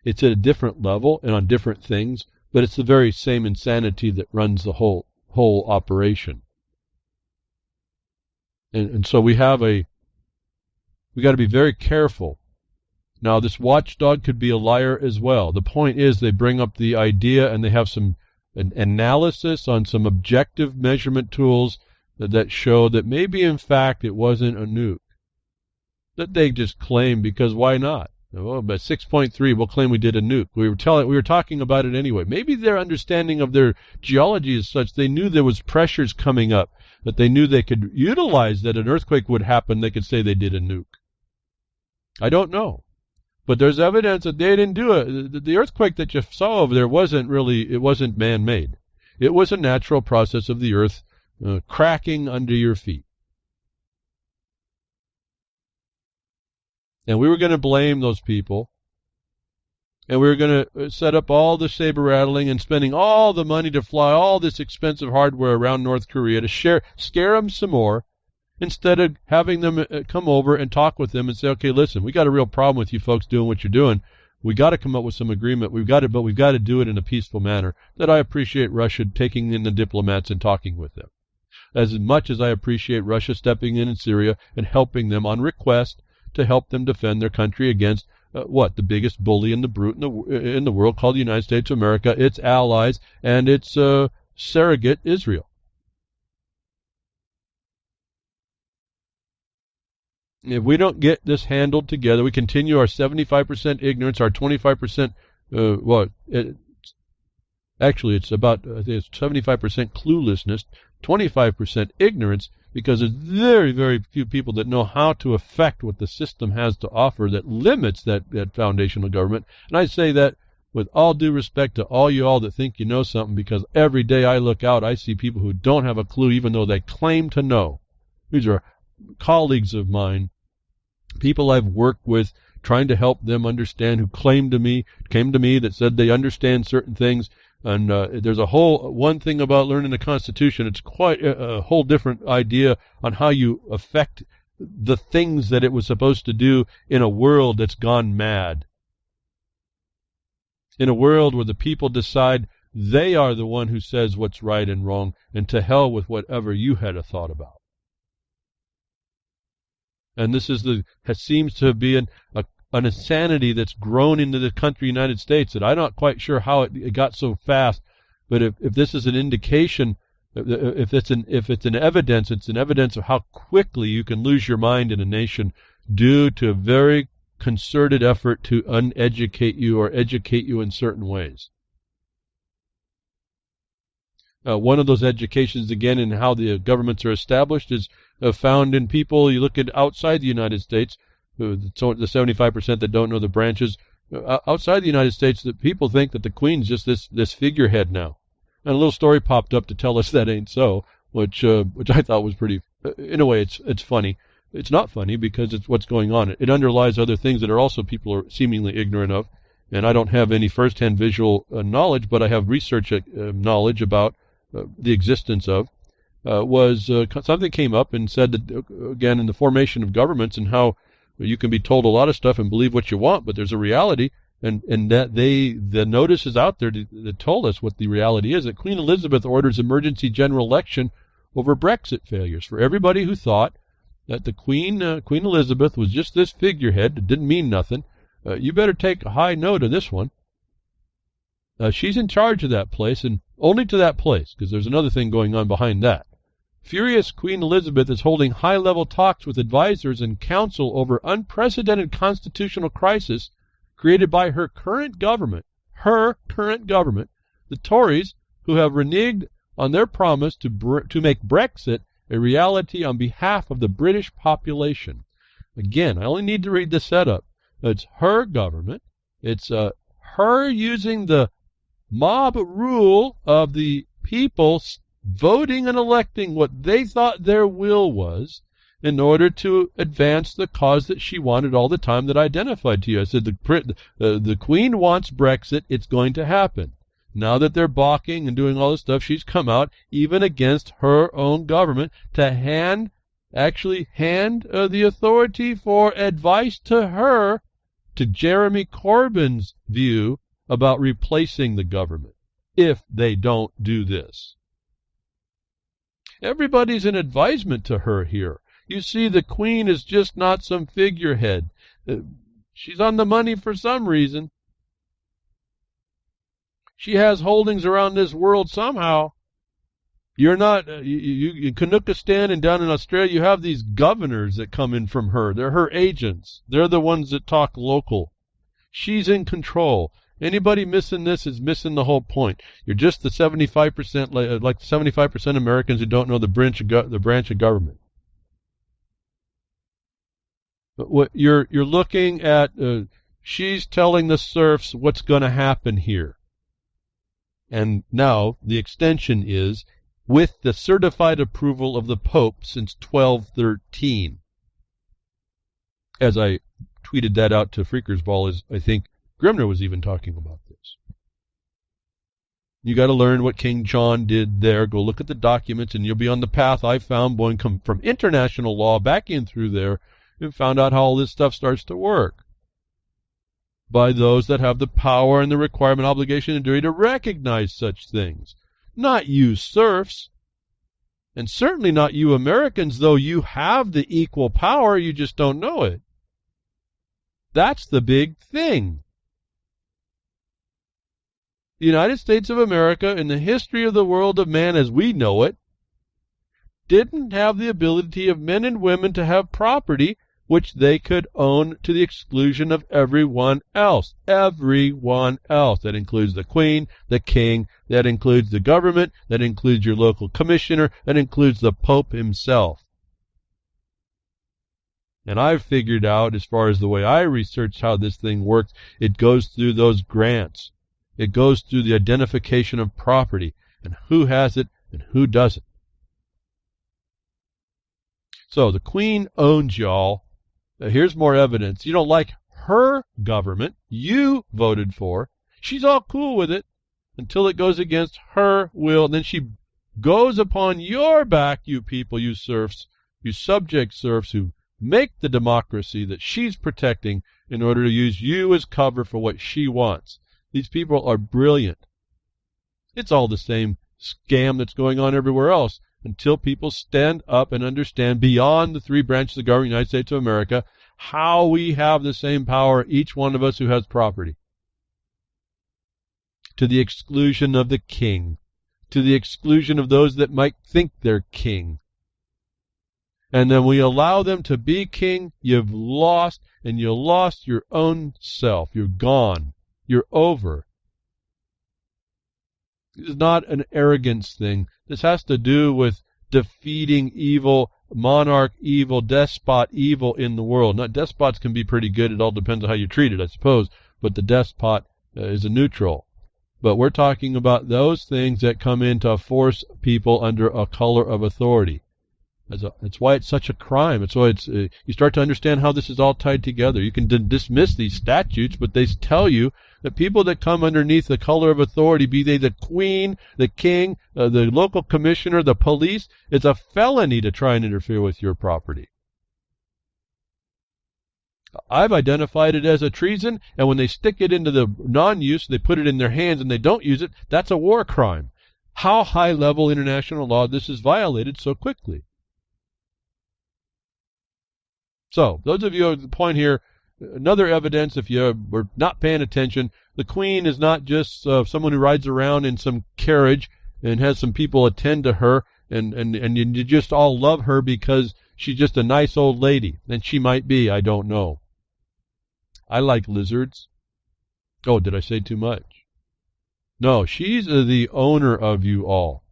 It's at a different level and on different things, but it's the very same insanity that runs the whole operation. And so we got to be very careful. Now, this watchdog could be a liar as well. The point is they bring up the idea and they have an analysis on some objective measurement tools that show that maybe in fact it wasn't a nuke. That they just claim, because why not? Well, by 6.3, we'll claim we did a nuke. We were talking about it anyway. Maybe their understanding of their geology is such they knew there was pressures coming up, that they knew they could utilize that an earthquake would happen. They could say they did a nuke. I don't know. But there's evidence that they didn't do it. The earthquake that you saw over there wasn't man-made. It was a natural process of the earth cracking under your feet. And we were going to blame those people. And we were going to set up all the saber rattling and spending all the money to fly all this expensive hardware around North Korea to scare them some more, instead of having them come over and talk with them and say, okay, listen, we got a real problem with you folks doing what you're doing. We got to come up with some agreement. But we've got to do it in a peaceful manner. That I appreciate Russia taking in the diplomats and talking with them, as much as I appreciate Russia stepping in Syria and helping them on request to help them defend their country against the biggest bully and the brute in the world, called the United States of America, its allies, and its surrogate Israel. If we don't get this handled together, we continue our 75% ignorance, our 25%, actually it's about it's 75% cluelessness, 25% ignorance, because there's very, very few people that know how to affect what the system has to offer that limits that foundational government. And I say that with all due respect to all you all that think you know something, because every day I look out, I see people who don't have a clue, even though they claim to know. These are colleagues of mine, people I've worked with, trying to help them understand, who came to me that said they understand certain things. And there's one thing about learning the Constitution. It's quite a whole different idea on how you affect the things that it was supposed to do in a world that's gone mad. In a world where the people decide they are the one who says what's right and wrong, and to hell with whatever you had a thought about. And this seems to be an insanity that's grown into the country United States that I'm not quite sure how it got so fast. But if this is an indication, if it's an evidence, it's an evidence of how quickly you can lose your mind in a nation due to a very concerted effort to uneducate you or educate you in certain ways. One of those educations, again, in how the governments are established is found in people. You look at outside the United States, the 75% that don't know the branches. Outside the United States, that people think that the Queen's just this figurehead now. And a little story popped up to tell us that ain't so, which I thought was pretty. In a way, it's funny. It's not funny because it's what's going on. It underlies other things that are also people are seemingly ignorant of. And I don't have any first-hand visual knowledge, but I have research knowledge about the existence of. Something came up and said that, again, in the formation of governments and how you can be told a lot of stuff and believe what you want, but there's a reality, and that the notice is out there that told us what the reality is, that Queen Elizabeth orders emergency general election over Brexit failures. For everybody who thought that the Queen Elizabeth was just this figurehead that didn't mean nothing, you better take a high note of this one. She's in charge of that place, and only to that place, because there's another thing going on behind that. Furious Queen Elizabeth is holding high-level talks with advisors and counsel over unprecedented constitutional crisis created by her current government, the Tories, who have reneged on their promise to make Brexit a reality on behalf of the British population. Again, I only need to read the setup. It's her government. It's her using the mob rule of the people voting and electing what they thought their will was in order to advance the cause that she wanted all the time that I identified to you. I said the Queen wants Brexit. It's going to happen. Now that they're balking and doing all this stuff, she's come out even against her own government to hand the authority for advice to her, to Jeremy Corbyn's view about replacing the government if they don't do this. Everybody's an advisement to her here. You see, the Queen is just not some figurehead. She's on the money for some reason. She has holdings around this world somehow. You're not, in Canuckistan and down in Australia, you have these governors that come in from her. They're her agents. They're the ones that talk local. She's in control. Anybody missing this is missing the whole point. You're just the 75%, like 75% Americans who don't know the branch of government. But what you're looking at, she's telling the serfs what's going to happen here. And now the extension is with the certified approval of the Pope since 1213. As I tweeted that out to Freakers Ball, as I think Grimner was even talking about this. You got to learn what King John did there. Go look at the documents, and you'll be on the path I found going from international law back in through there, and found out how all this stuff starts to work. By those that have the power and the requirement, obligation, and duty to recognize such things. Not you serfs, and certainly not you Americans, though you have the equal power, you just don't know it. That's the big thing. The United States of America, in the history of the world of man as we know it, didn't have the ability of men and women to have property which they could own to the exclusion of everyone else. Everyone else. That includes the Queen, the King, that includes the government, that includes your local commissioner, that includes the Pope himself. And I've figured out, as far as the way I researched how this thing works, it goes through those grants. It goes through the identification of property and who has it and who doesn't. So the Queen owns y'all. Here's more evidence. You don't like her government you voted for. She's all cool with it until it goes against her will. And then she goes upon your back, you people, you serfs, you subject serfs who make the democracy that she's protecting in order to use you as cover for what she wants. These people are brilliant. It's all the same scam that's going on everywhere else until people stand up and understand beyond the three branches of the government of the United States of America how we have the same power, each one of us who has property, to the exclusion of the king, to the exclusion of those that might think they're king. And then we allow them to be king, you've lost, and you lost your own self. You're gone. You're over. This is not an arrogance thing. This has to do with defeating evil, monarch evil, despot evil in the world. Now, despots can be pretty good. It all depends on how you treat it, I suppose. But the despot is a neutral. But we're talking about those things that come in to force people under a color of authority. That's why it's such a crime. It's why you start to understand how this is all tied together. You can dismiss these statutes, but they tell you that people that come underneath the color of authority, be they the Queen, the King, the local commissioner, the police, it's a felony to try and interfere with your property. I've identified it as a treason, and when they stick it into the non-use, they put it in their hands and they don't use it, that's a war crime. How high-level international law this is violated so quickly? So, those of you at the point here, another evidence, if you were not paying attention, the Queen is not just someone who rides around in some carriage and has some people attend to her, and you just all love her because she's just a nice old lady. And she might be, I don't know. I like lizards. Oh, did I say too much? No, she's the owner of you all.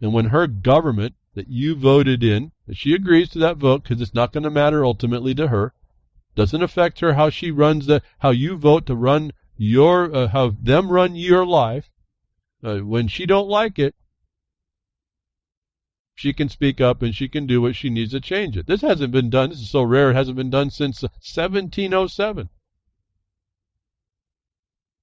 And when her government that you voted in, that she agrees to that vote because it's not going to matter ultimately to her. Doesn't affect her how she runs how you vote to run your, how them run your life. When she don't like it, she can speak up and she can do what she needs to change it. This hasn't been done. This is so rare. It hasn't been done since 1707.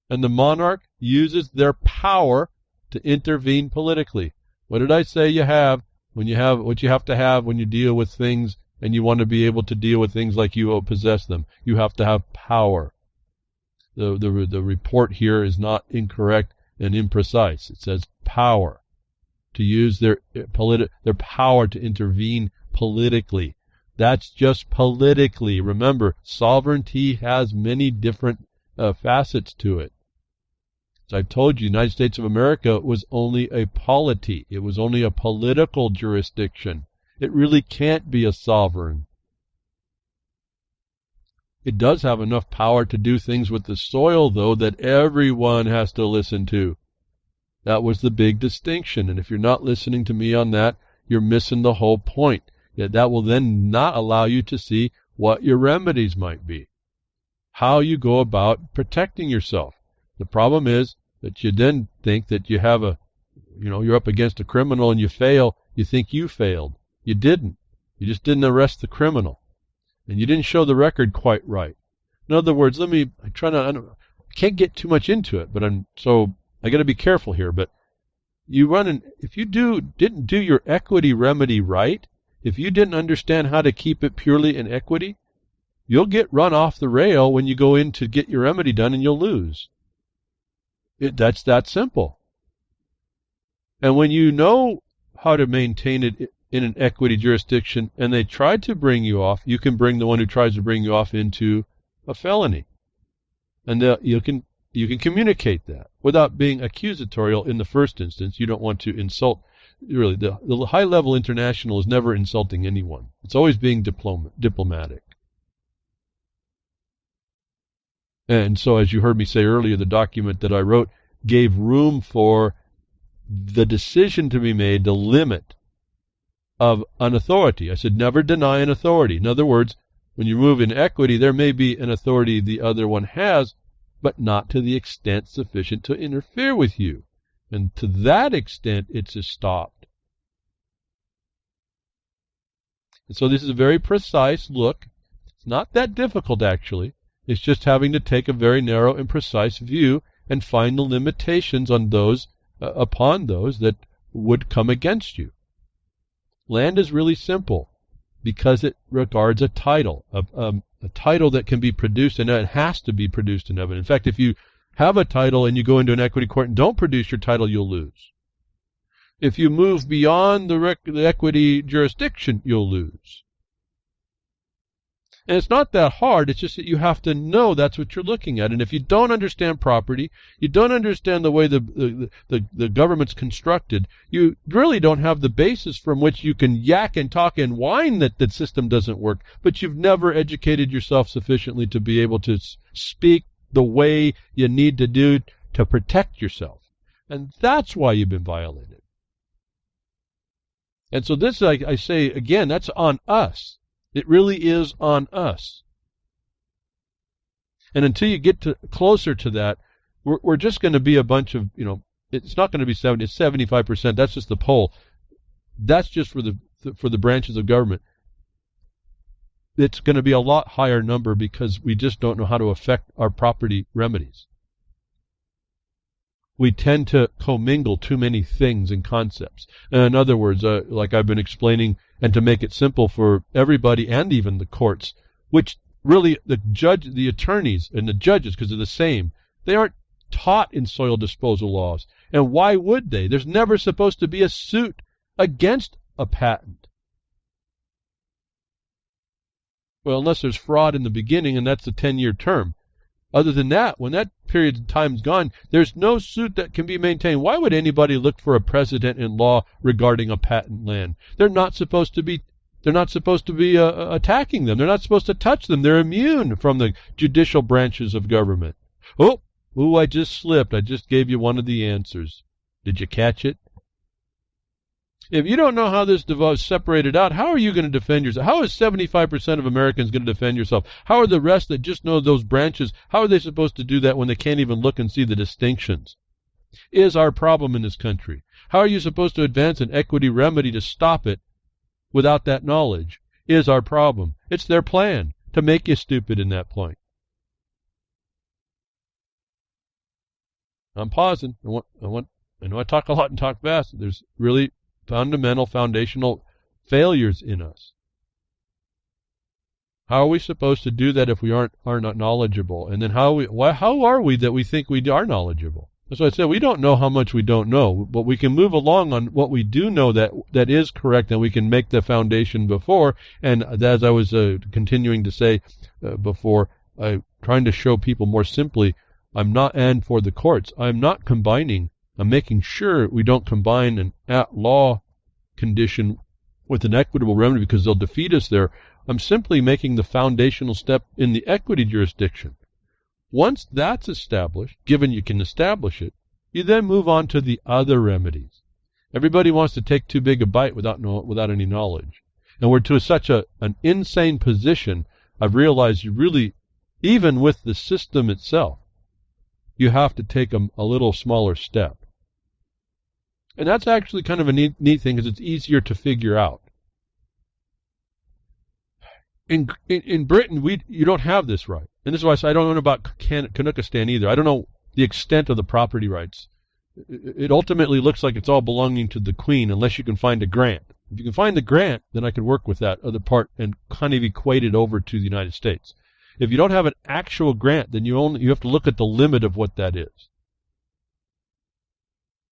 And the monarch uses their power to intervene politically. What did I say you have when you have what you have to have when you deal with things and you want to be able to deal with things like you possess them? You have to have power. The report here is not incorrect and imprecise. It says power. To use their power to intervene politically. That's just politically. Remember, sovereignty has many different facets to it. As I've told you, the United States of America was only a polity. It was only a political jurisdiction. It really can't be a sovereign. It does have enough power to do things with the soil, though, that everyone has to listen to. That was the big distinction, and if you're not listening to me on that, you're missing the whole point. Yet that will then not allow you to see what your remedies might be, how you go about protecting yourself. The problem is that you then think that you have you're up against a criminal and you fail. You think you failed. You didn't. You just didn't arrest the criminal, and you didn't show the record quite right. In other words, I can't get too much into it, but I got to be careful here, but if you didn't do your equity remedy right, if you didn't understand how to keep it purely in equity, you'll get run off the rail when you go in to get your remedy done and you'll lose. That's that simple. And when you know how to maintain it in an equity jurisdiction and they try to bring you off, you can bring the one who tries to bring you off into a felony. And you can communicate that without being accusatorial in the first instance. You don't want to insult. Really, the high-level international is never insulting anyone. It's always being diplomatic. And so, as you heard me say earlier, the document that I wrote gave room for the decision to be made, the limit of an authority. I said never deny an authority. In other words, when you move in equity, there may be an authority the other one has, but not to the extent sufficient to interfere with you. And to that extent, it's stopped. And so this is a very precise look. It's not that difficult, actually. It's just having to take a very narrow and precise view and find the limitations on those, upon those that would come against you. Land is really simple because it regards a title, a title that can be produced, and it has to be produced in evidence. In fact, if you have a title and you go into an equity court and don't produce your title, you'll lose. If you move beyond the equity jurisdiction, you'll lose. And it's not that hard. It's just that you have to know that's what you're looking at. And if you don't understand property, you don't understand the way the government's constructed, you really don't have the basis from which you can yak and talk and whine that the system doesn't work. But you've never educated yourself sufficiently to be able to speak the way you need to do to protect yourself. And that's why you've been violated. And so this, I say again, that's on us. It really is on us. And until you get closer to that, we're just going to be a bunch of, it's not going to be 70, it's 75%. That's just the poll. That's just for the branches of government. It's going to be a lot higher number because we just don't know how to affect our property remedies. We tend to commingle too many things and concepts. In other words, like I've been explaining, and to make it simple for everybody and even the courts, which really the attorneys and the judges, because they're the same, they aren't taught in soil disposal laws. And why would they? There's never supposed to be a suit against a patent. Well, unless there's fraud in the beginning, and that's a 10-year term. Other than that, when that period of time's gone, there's no suit that can be maintained. Why would anybody look for a precedent in law regarding a patent land? They're not supposed to be attacking them. They're not supposed to touch them. They're immune from the judicial branches of government. Oh, I just slipped. I just gave you one of the answers. Did you catch it? If you don't know how this is separated out, how are you going to defend yourself? How is 75% of Americans going to defend yourself? How are the rest that just know those branches, how are they supposed to do that when they can't even look and see the distinctions? Is our problem in this country. How are you supposed to advance an equity remedy to stop it without that knowledge? Is our problem. It's their plan to make you stupid in that point. I'm pausing. I know I talk a lot and talk fast. There's really foundational failures in us. How are we supposed to do that if we are not knowledgeable? And then how are we that we think we are knowledgeable? That's why I said we don't know how much we don't know, but we can move along on what we do know that is correct, and we can make the foundation before. And as I was continuing to say before, trying to show people more simply, I'm not, and for the courts, I'm not combining. I'm making sure we don't combine an at-law condition with an equitable remedy because they'll defeat us there. I'm simply making the foundational step in the equity jurisdiction. Once that's established, given you can establish it, you then move on to the other remedies. Everybody wants to take too big a bite without any knowledge. And we're to such an insane position, I've realized you really, even with the system itself, you have to take a little smaller step. And that's actually kind of a neat thing because it's easier to figure out. In Britain, you don't have this right. And this is why I say I don't know about Canuckistan either. I don't know the extent of the property rights. It ultimately looks like it's all belonging to the Queen unless you can find a grant. If you can find the grant, then I could work with that other part and kind of equate it over to the United States. If you don't have an actual grant, then you have to look at the limit of what that is.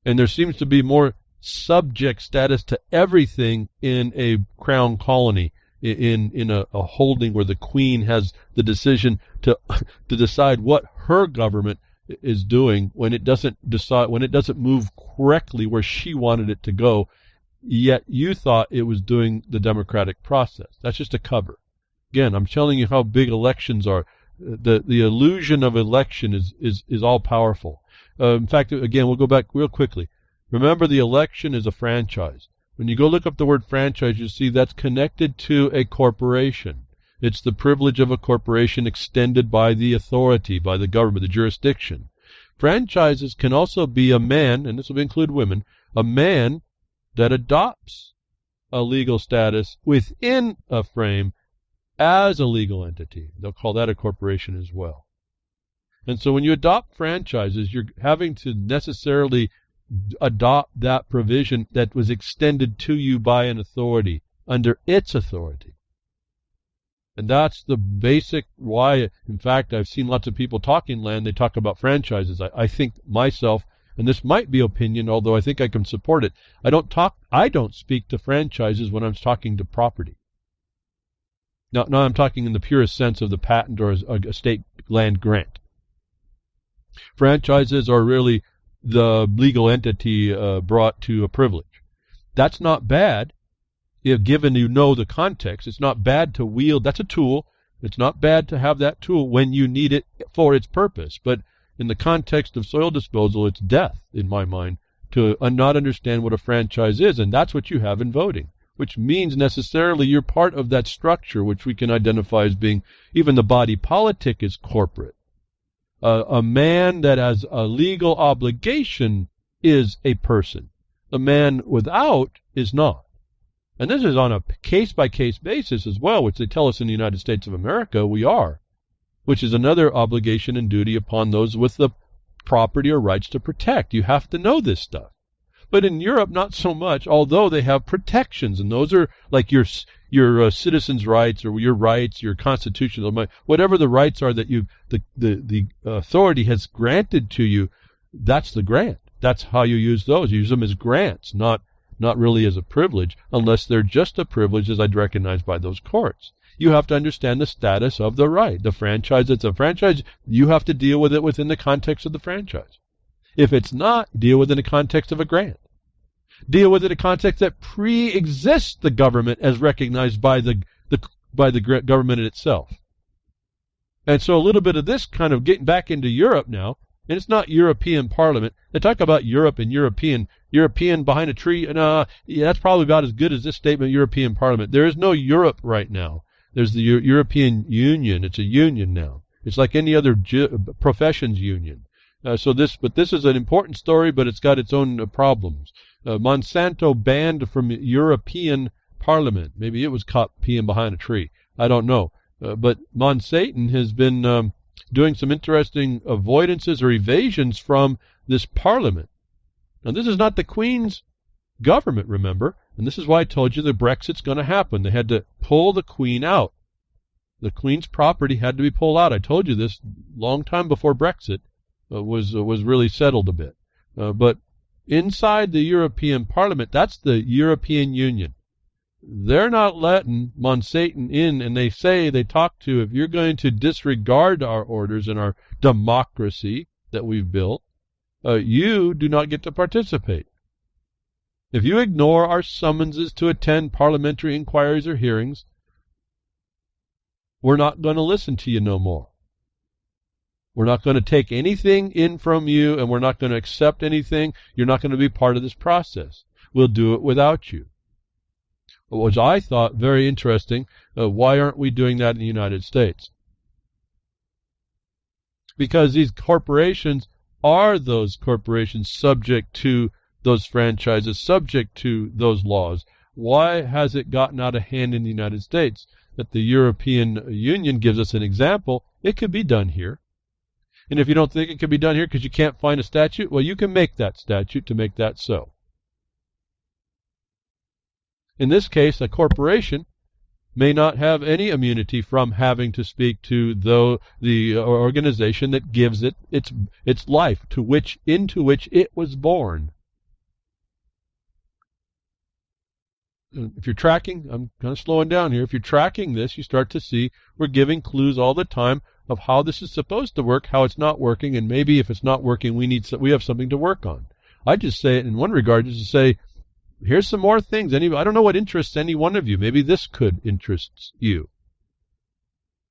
And there seems to be more subject status to everything in a crown colony, in a holding where the Queen has the decision to decide what her government is doing when it doesn't move correctly where she wanted it to go, yet you thought it was doing the democratic process. That's just a cover. Again, I'm telling you how big elections are. The illusion of election is all powerful. In fact, again, we'll go back real quickly. Remember, the election is a franchise. When you go look up the word franchise, you see that's connected to a corporation. It's the privilege of a corporation extended by the authority, by the government, the jurisdiction. Franchises can also be a man, and this will include women, a man that adopts a legal status within a frame as a legal entity. They'll call that a corporation as well. And so when you adopt franchises, you're having to necessarily adopt that provision that was extended to you by an authority under its authority. And that's the basic why. In fact, I've seen lots of people talking land. They talk about franchises. I think myself, and this might be opinion, although I think I can support it. I don't speak to franchises when I'm talking to property. Now I'm talking in the purest sense of the patent or a state land grant. Franchises are really the legal entity brought to a privilege. That's not bad if given you know the context. It's not bad to wield. That's a tool. It's not bad to have that tool when you need it for its purpose. But in the context of soil disposal, it's death, in my mind, to not understand what a franchise is. And that's what you have in voting, which means necessarily you're part of that structure, which we can identify as being, even the body politic is corporate. A man that has a legal obligation is a person. The man without is not. And this is on a case-by-case basis as well, which they tell us in the United States of America we are, which is another obligation and duty upon those with the property or rights to protect. You have to know this stuff. But in Europe, not so much, although they have protections, and those are like your citizens' rights or your rights, your constitutional, whatever the rights are that the authority has granted to you. That's the grant. That's how you use those. You use them as grants, not really as a privilege, unless they're just a privilege as I'd recognized by those courts. You have to understand the status of the right. The franchise, it's a franchise. You have to deal with it within the context of the franchise. If it's not, deal with it in the context of a grant. Deal with it in a context that pre-exists the government as recognized by the government itself. And so a little bit of this kind of getting back into Europe now, and it's not European Parliament. They talk about Europe and European. European behind a tree. Yeah, that's probably about as good as this statement, European Parliament. There is no Europe right now. There's the European Union. It's a union now. It's like any other professions union. But this is an important story, but it's got its own problems. Monsanto banned from European Parliament. Maybe it was caught peeing behind a tree. I don't know. But Monsanto has been doing some interesting avoidances or evasions from this Parliament. Now, this is not the Queen's government, remember, and this is why I told you the Brexit's going to happen. They had to pull the Queen out. The Queen's property had to be pulled out. I told you this long time before Brexit was really settled a bit. But inside the European Parliament, that's the European Union. They're not letting Monsanto in, and they talk to, if you're going to disregard our orders and our democracy that we've built, you do not get to participate. If you ignore our summonses to attend parliamentary inquiries or hearings, we're not going to listen to you no more. We're not going to take anything in from you, and we're not going to accept anything. You're not going to be part of this process. We'll do it without you. Which I thought very interesting. Why aren't we doing that in the United States? Because these corporations are those corporations subject to those franchises, subject to those laws. Why has it gotten out of hand in the United States? That the European Union gives us an example. It could be done here. And if you don't think it could be done here because you can't find a statute, well, you can make that statute to make that so. In this case, a corporation may not have any immunity from having to speak to the organization that gives it its life, into which it was born. If you're tracking, I'm kind of slowing down here. If you're tracking this, you start to see we're giving clues all the time of how this is supposed to work, how it's not working, and maybe if it's not working, we have something to work on. I just say it in one regard, just to say, here's some more things. I don't know what interests any one of you. Maybe this could interest you.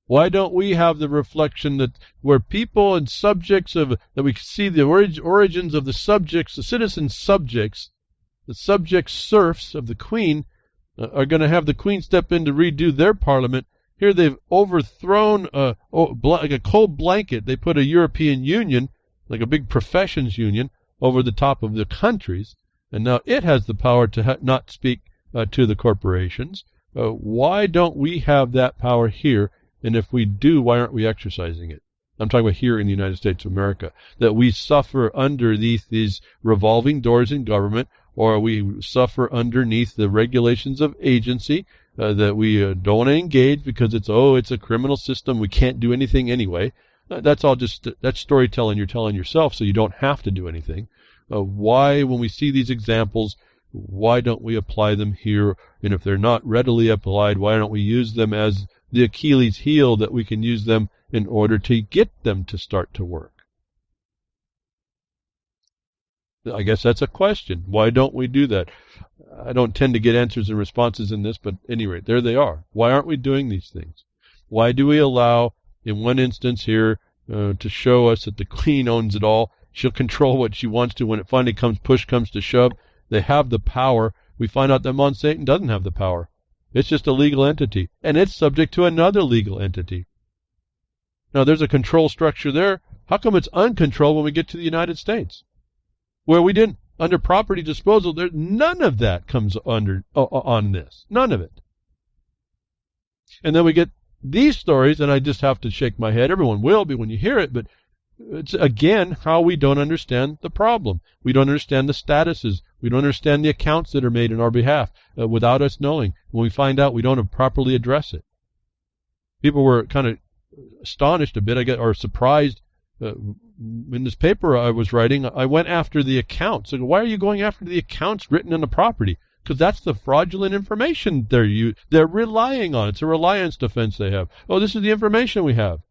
Why don't we have the reflection that where people and subjects that we see the origins of the subjects, the citizen subjects, the subject serfs of the Queen are going to have the Queen step in to redo their parliament. Here they've overthrown like a cold blanket. They put a European Union, like a big professions union, over the top of the countries. And now it has the power to not speak to the corporations. Why don't we have that power here? And if we do, why aren't we exercising it? I'm talking about here in the United States of America. That we suffer underneath these revolving doors in government, or we suffer underneath the regulations of agency, that we don't want to engage because it's a criminal system. We can't do anything anyway. That's storytelling you're telling yourself, so you don't have to do anything. Why, when we see these examples, why don't we apply them here? And if they're not readily applied, why don't we use them as the Achilles heel, that we can use them in order to get them to start to work? I guess that's a question. Why don't we do that? I don't tend to get answers and responses in this, but at any rate, there they are. Why aren't we doing these things? Why do we allow, in one instance here, to show us that the Queen owns it all? She'll control what she wants to. When it finally push comes to shove, they have the power. We find out that Monsanto doesn't have the power. It's just a legal entity, and it's subject to another legal entity. Now, there's a control structure there. How come it's uncontrolled when we get to the United States? Where we didn't, under property disposal, none of that comes on this. None of it. And then we get these stories, and I just have to shake my head. Everyone will be when you hear it, but it's, again, how we don't understand the problem. We don't understand the statuses. We don't understand the accounts that are made in our behalf without us knowing. When we find out, we don't properly address it. People were kind of astonished a bit, or surprised. In this paper I was writing, I went after the accounts. I go, why are you going after the accounts written on the property? Because that's the fraudulent information they're relying on. It's a reliance defense they have. Oh, this is the information we have.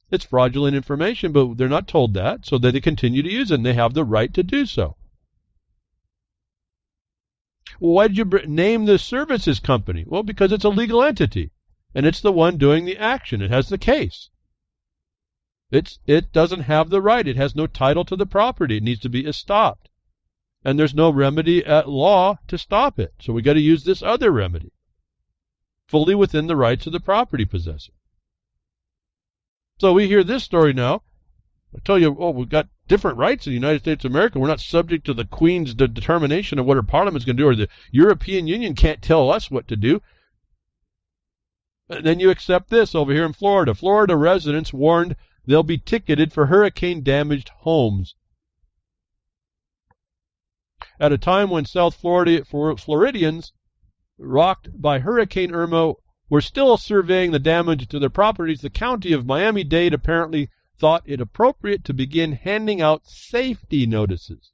It's fraudulent information, but they're not told that, so that they continue to use it, and they have the right to do so. Well, why did you name the services company? Well, because it's a legal entity, and it's the one doing the action. It has the case. It doesn't have the right. It has no title to the property. It needs to be stopped. And there's no remedy at law to stop it. So we got to use this other remedy, fully within the rights of the property possessor. So we hear this story now. I tell you, oh, we've got different rights in the United States of America. We're not subject to the Queen's determination of what her Parliament's going to do, or the European Union can't tell us what to do. And then you accept this over here in Florida. Florida residents warned they'll be ticketed for hurricane-damaged homes. At a time when South Floridians, rocked by Hurricane Irma, were still surveying the damage to their properties, the county of Miami-Dade apparently thought it appropriate to begin handing out safety notices.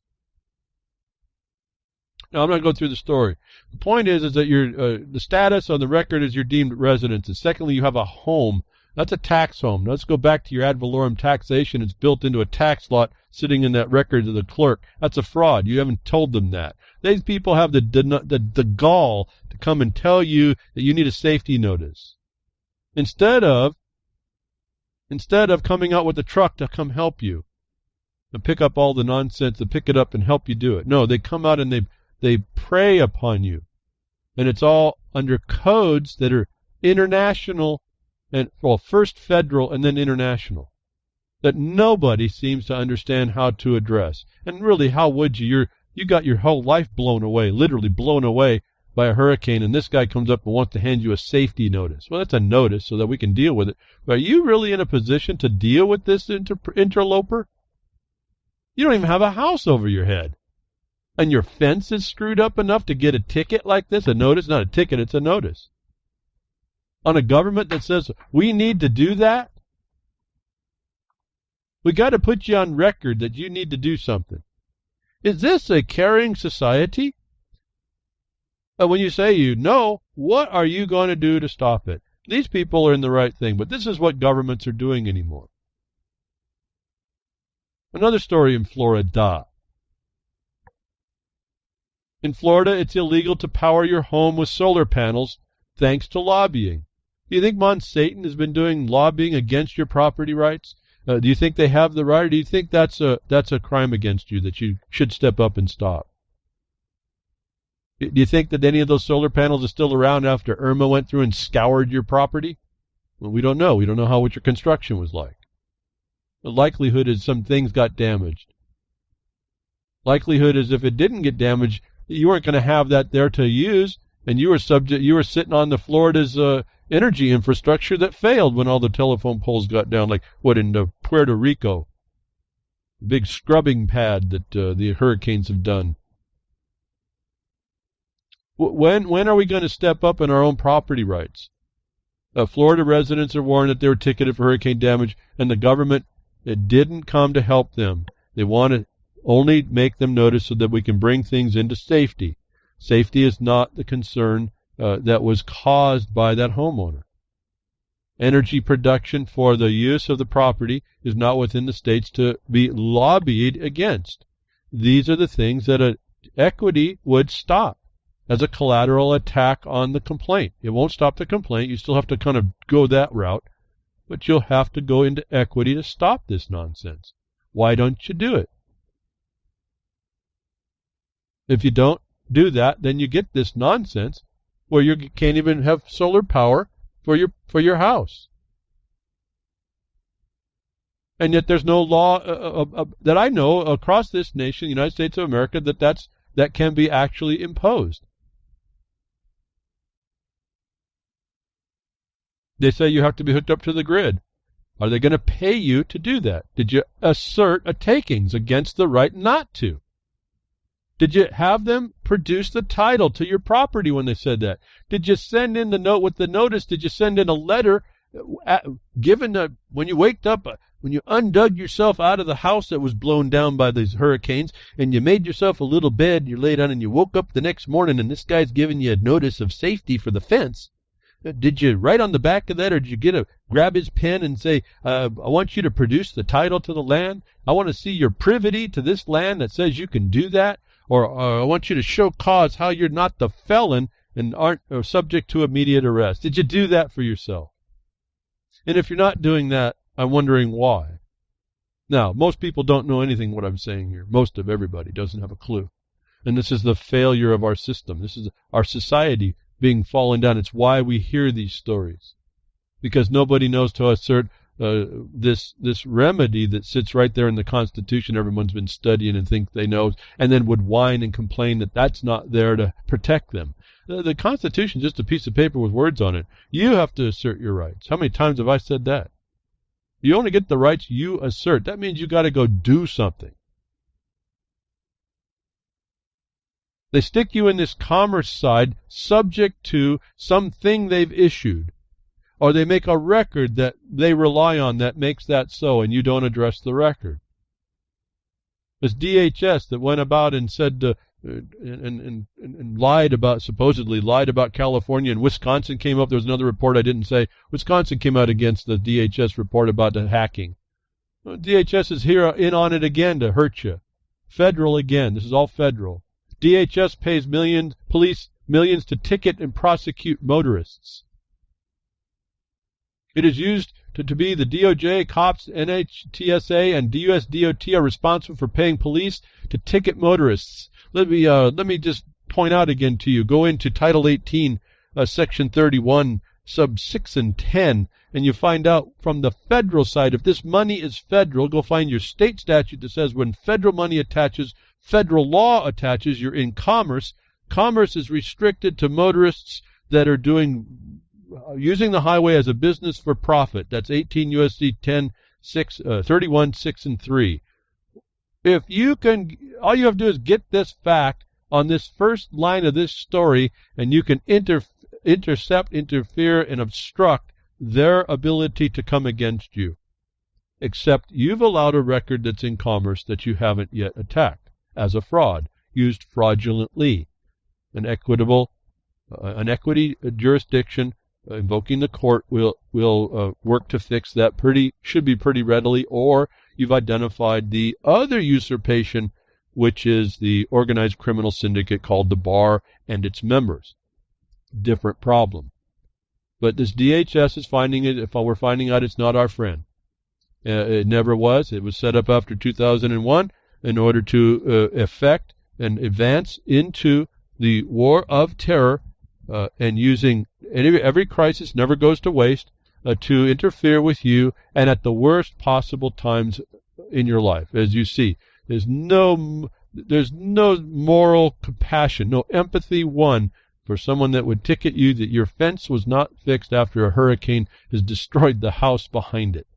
Now, I'm not going to go through the story. The point is that the status on the record is you're deemed residents. And secondly, you have a home. That's a tax home. Now, let's go back to your ad valorem taxation. It's built into a tax lot sitting in that record of the clerk. That's a fraud. You haven't told them that. These people have the gall to come and tell you that you need a safety notice. Instead of coming out with a truck to come help you and pick up all the nonsense and pick it up and help you do it. No, they come out and they prey upon you. And it's all under codes that are international and, well, first federal and then international, that nobody seems to understand how to address. And really, how would you? You got your whole life blown away, literally blown away by a hurricane, and this guy comes up and wants to hand you a safety notice. Well, that's a notice so that we can deal with it. But are you really in a position to deal with this interloper? You don't even have a house over your head. And your fence is screwed up enough to get a ticket like this, a notice, not a ticket, it's a notice. On a government that says, we need to do that? We got to put you on record that you need to do something. Is this a caring society? When you say you know, what are you going to do to stop it? These people are in the right thing, but this is what governments are doing anymore. Another story in Florida. In Florida, it's illegal to power your home with solar panels thanks to lobbying. Do you think Monsanto has been doing lobbying against your property rights? Do you think they have the right, or do you think that's a crime against you that you should step up and stop? Do you think that any of those solar panels are still around after Irma went through and scoured your property? Well, we don't know. We don't know what your construction was like. The likelihood is some things got damaged. Likelihood is if it didn't get damaged, you weren't going to have that there to use, and you were sitting on the Florida's energy infrastructure that failed when all the telephone poles got down, like what in Puerto Rico, the big scrubbing pad that the hurricanes have done. When are we going to step up in our own property rights? Florida residents are warned that they were ticketed for hurricane damage, and the government, it didn't come to help them. They want to only make them notice so that we can bring things into safety. Safety is not the concern that was caused by that homeowner. Energy production for the use of the property is not within the states to be lobbied against. These are the things that equity would stop as a collateral attack on the complaint. It won't stop the complaint. You still have to kind of go that route, but you'll have to go into equity to stop this nonsense. Why don't you do it? If you don't do that, then you get this nonsense where you can't even have solar power for your house. And yet there's no law that I know across this nation, United States of America, that can be actually imposed. They say you have to be hooked up to the grid. Are they going to pay you to do that? Did you assert a takings against the right not to? Did you have them produce the title to your property when they said that? Did you send in the note with the notice? Did you send in a letter when you waked up, when you undug yourself out of the house that was blown down by these hurricanes, and you made yourself a little bed, you laid on, and you woke up the next morning, and this guy's giving you a notice of safety for the fence? Did you write on the back of that, or did you grab his pen and say, I want you to produce the title to the land? I want to see your privity to this land that says you can do that? Or I want you to show cause how you're not the felon and aren't subject to immediate arrest. Did you do that for yourself? And if you're not doing that, I'm wondering why. Now, most people don't know anything what I'm saying here. Most of everybody doesn't have a clue. And this is the failure of our system. This is our society being fallen down. It's why we hear these stories. Because nobody knows to assert this remedy that sits right there in the Constitution everyone's been studying and think they know, and then would whine and complain that that's not there to protect them. The Constitution is just a piece of paper with words on it. You have to assert your rights. How many times have I said that? You only get the rights you assert. That means you got to go do something. They stick you in this commerce side subject to something they've issued. Or they make a record that they rely on that makes that so, and you don't address the record. It's DHS that went about and said and lied about, supposedly lied about California, and Wisconsin came up. There was another report I didn't say. Wisconsin came out against the DHS report about the hacking. Well, DHS is here in on it again to hurt you. Federal again. This is all federal. DHS pays police millions to ticket and prosecute motorists. It is used to be the DOJ, cops, NHTSA, and USDOT are responsible for paying police to ticket motorists. Let me just point out again to you. Go into Title 18, Section 31, Sub 6 and 10, and you find out from the federal side, if this money is federal, go find your state statute that says when federal money attaches, federal law attaches, you're in commerce. Commerce is restricted to motorists that are using the highway as a business for profit. That's 18 U.S.C. 31, 6, and 3. If you can, all you have to do is get this fact on this first line of this story, and you can intercept, interfere, and obstruct their ability to come against you. Except you've allowed a record that's in commerce that you haven't yet attacked as a fraud, used fraudulently. An equity jurisdiction invoking the court will work to fix that should be pretty readily, or you've identified the other usurpation, which is the organized criminal syndicate called the Bar and its members. Different problem. But this DHS is finding it, if we're finding out it's not our friend. It never was. It was set up after 2001 in order to effect and advance into the war of terror, and using every crisis never goes to waste to interfere with you, and at the worst possible times in your life. As you see, there's no moral compassion, no empathy won for someone that would ticket you that your fence was not fixed after a hurricane has destroyed the house behind it.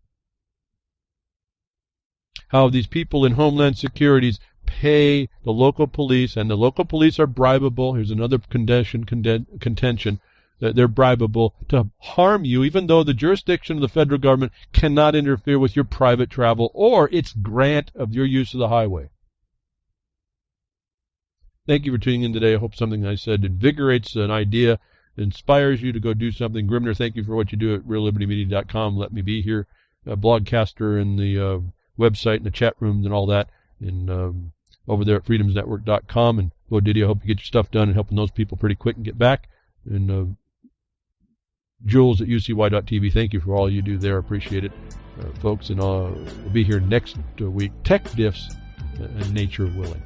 How these people in Homeland Securities pay the local police, and the local police are bribable. Here's another contention, that they're bribable to harm you, even though the jurisdiction of the federal government cannot interfere with your private travel or its grant of your use of the highway. Thank you for tuning in today. I hope something I said invigorates an idea, inspires you to go do something. Grimner, thank you for what you do at reallibertymedia.com. Let me be here, a blogcaster in the website and the chat rooms and all that, and over there at freedomsnetwork.com. And Bo Diddy, I hope you get your stuff done and helping those people pretty quick and get back. And Jules at ucy.tv, thank you for all you do there. Appreciate it, folks. And we'll be here next week. Tech diffs and nature willing.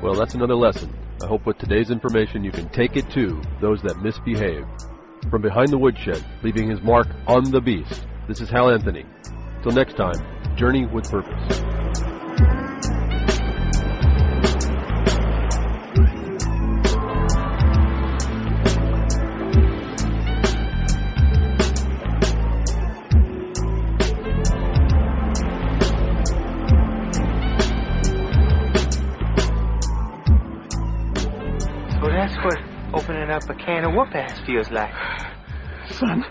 Well, that's another lesson. I hope with today's information you can take it to those that misbehave. From behind the woodshed, leaving his mark on the beast, this is Hal Anthony. Till next time, journey with purpose. Opening up a can of whoop-ass feels like. Son,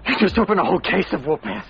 you just opened a whole case of whoop-ass.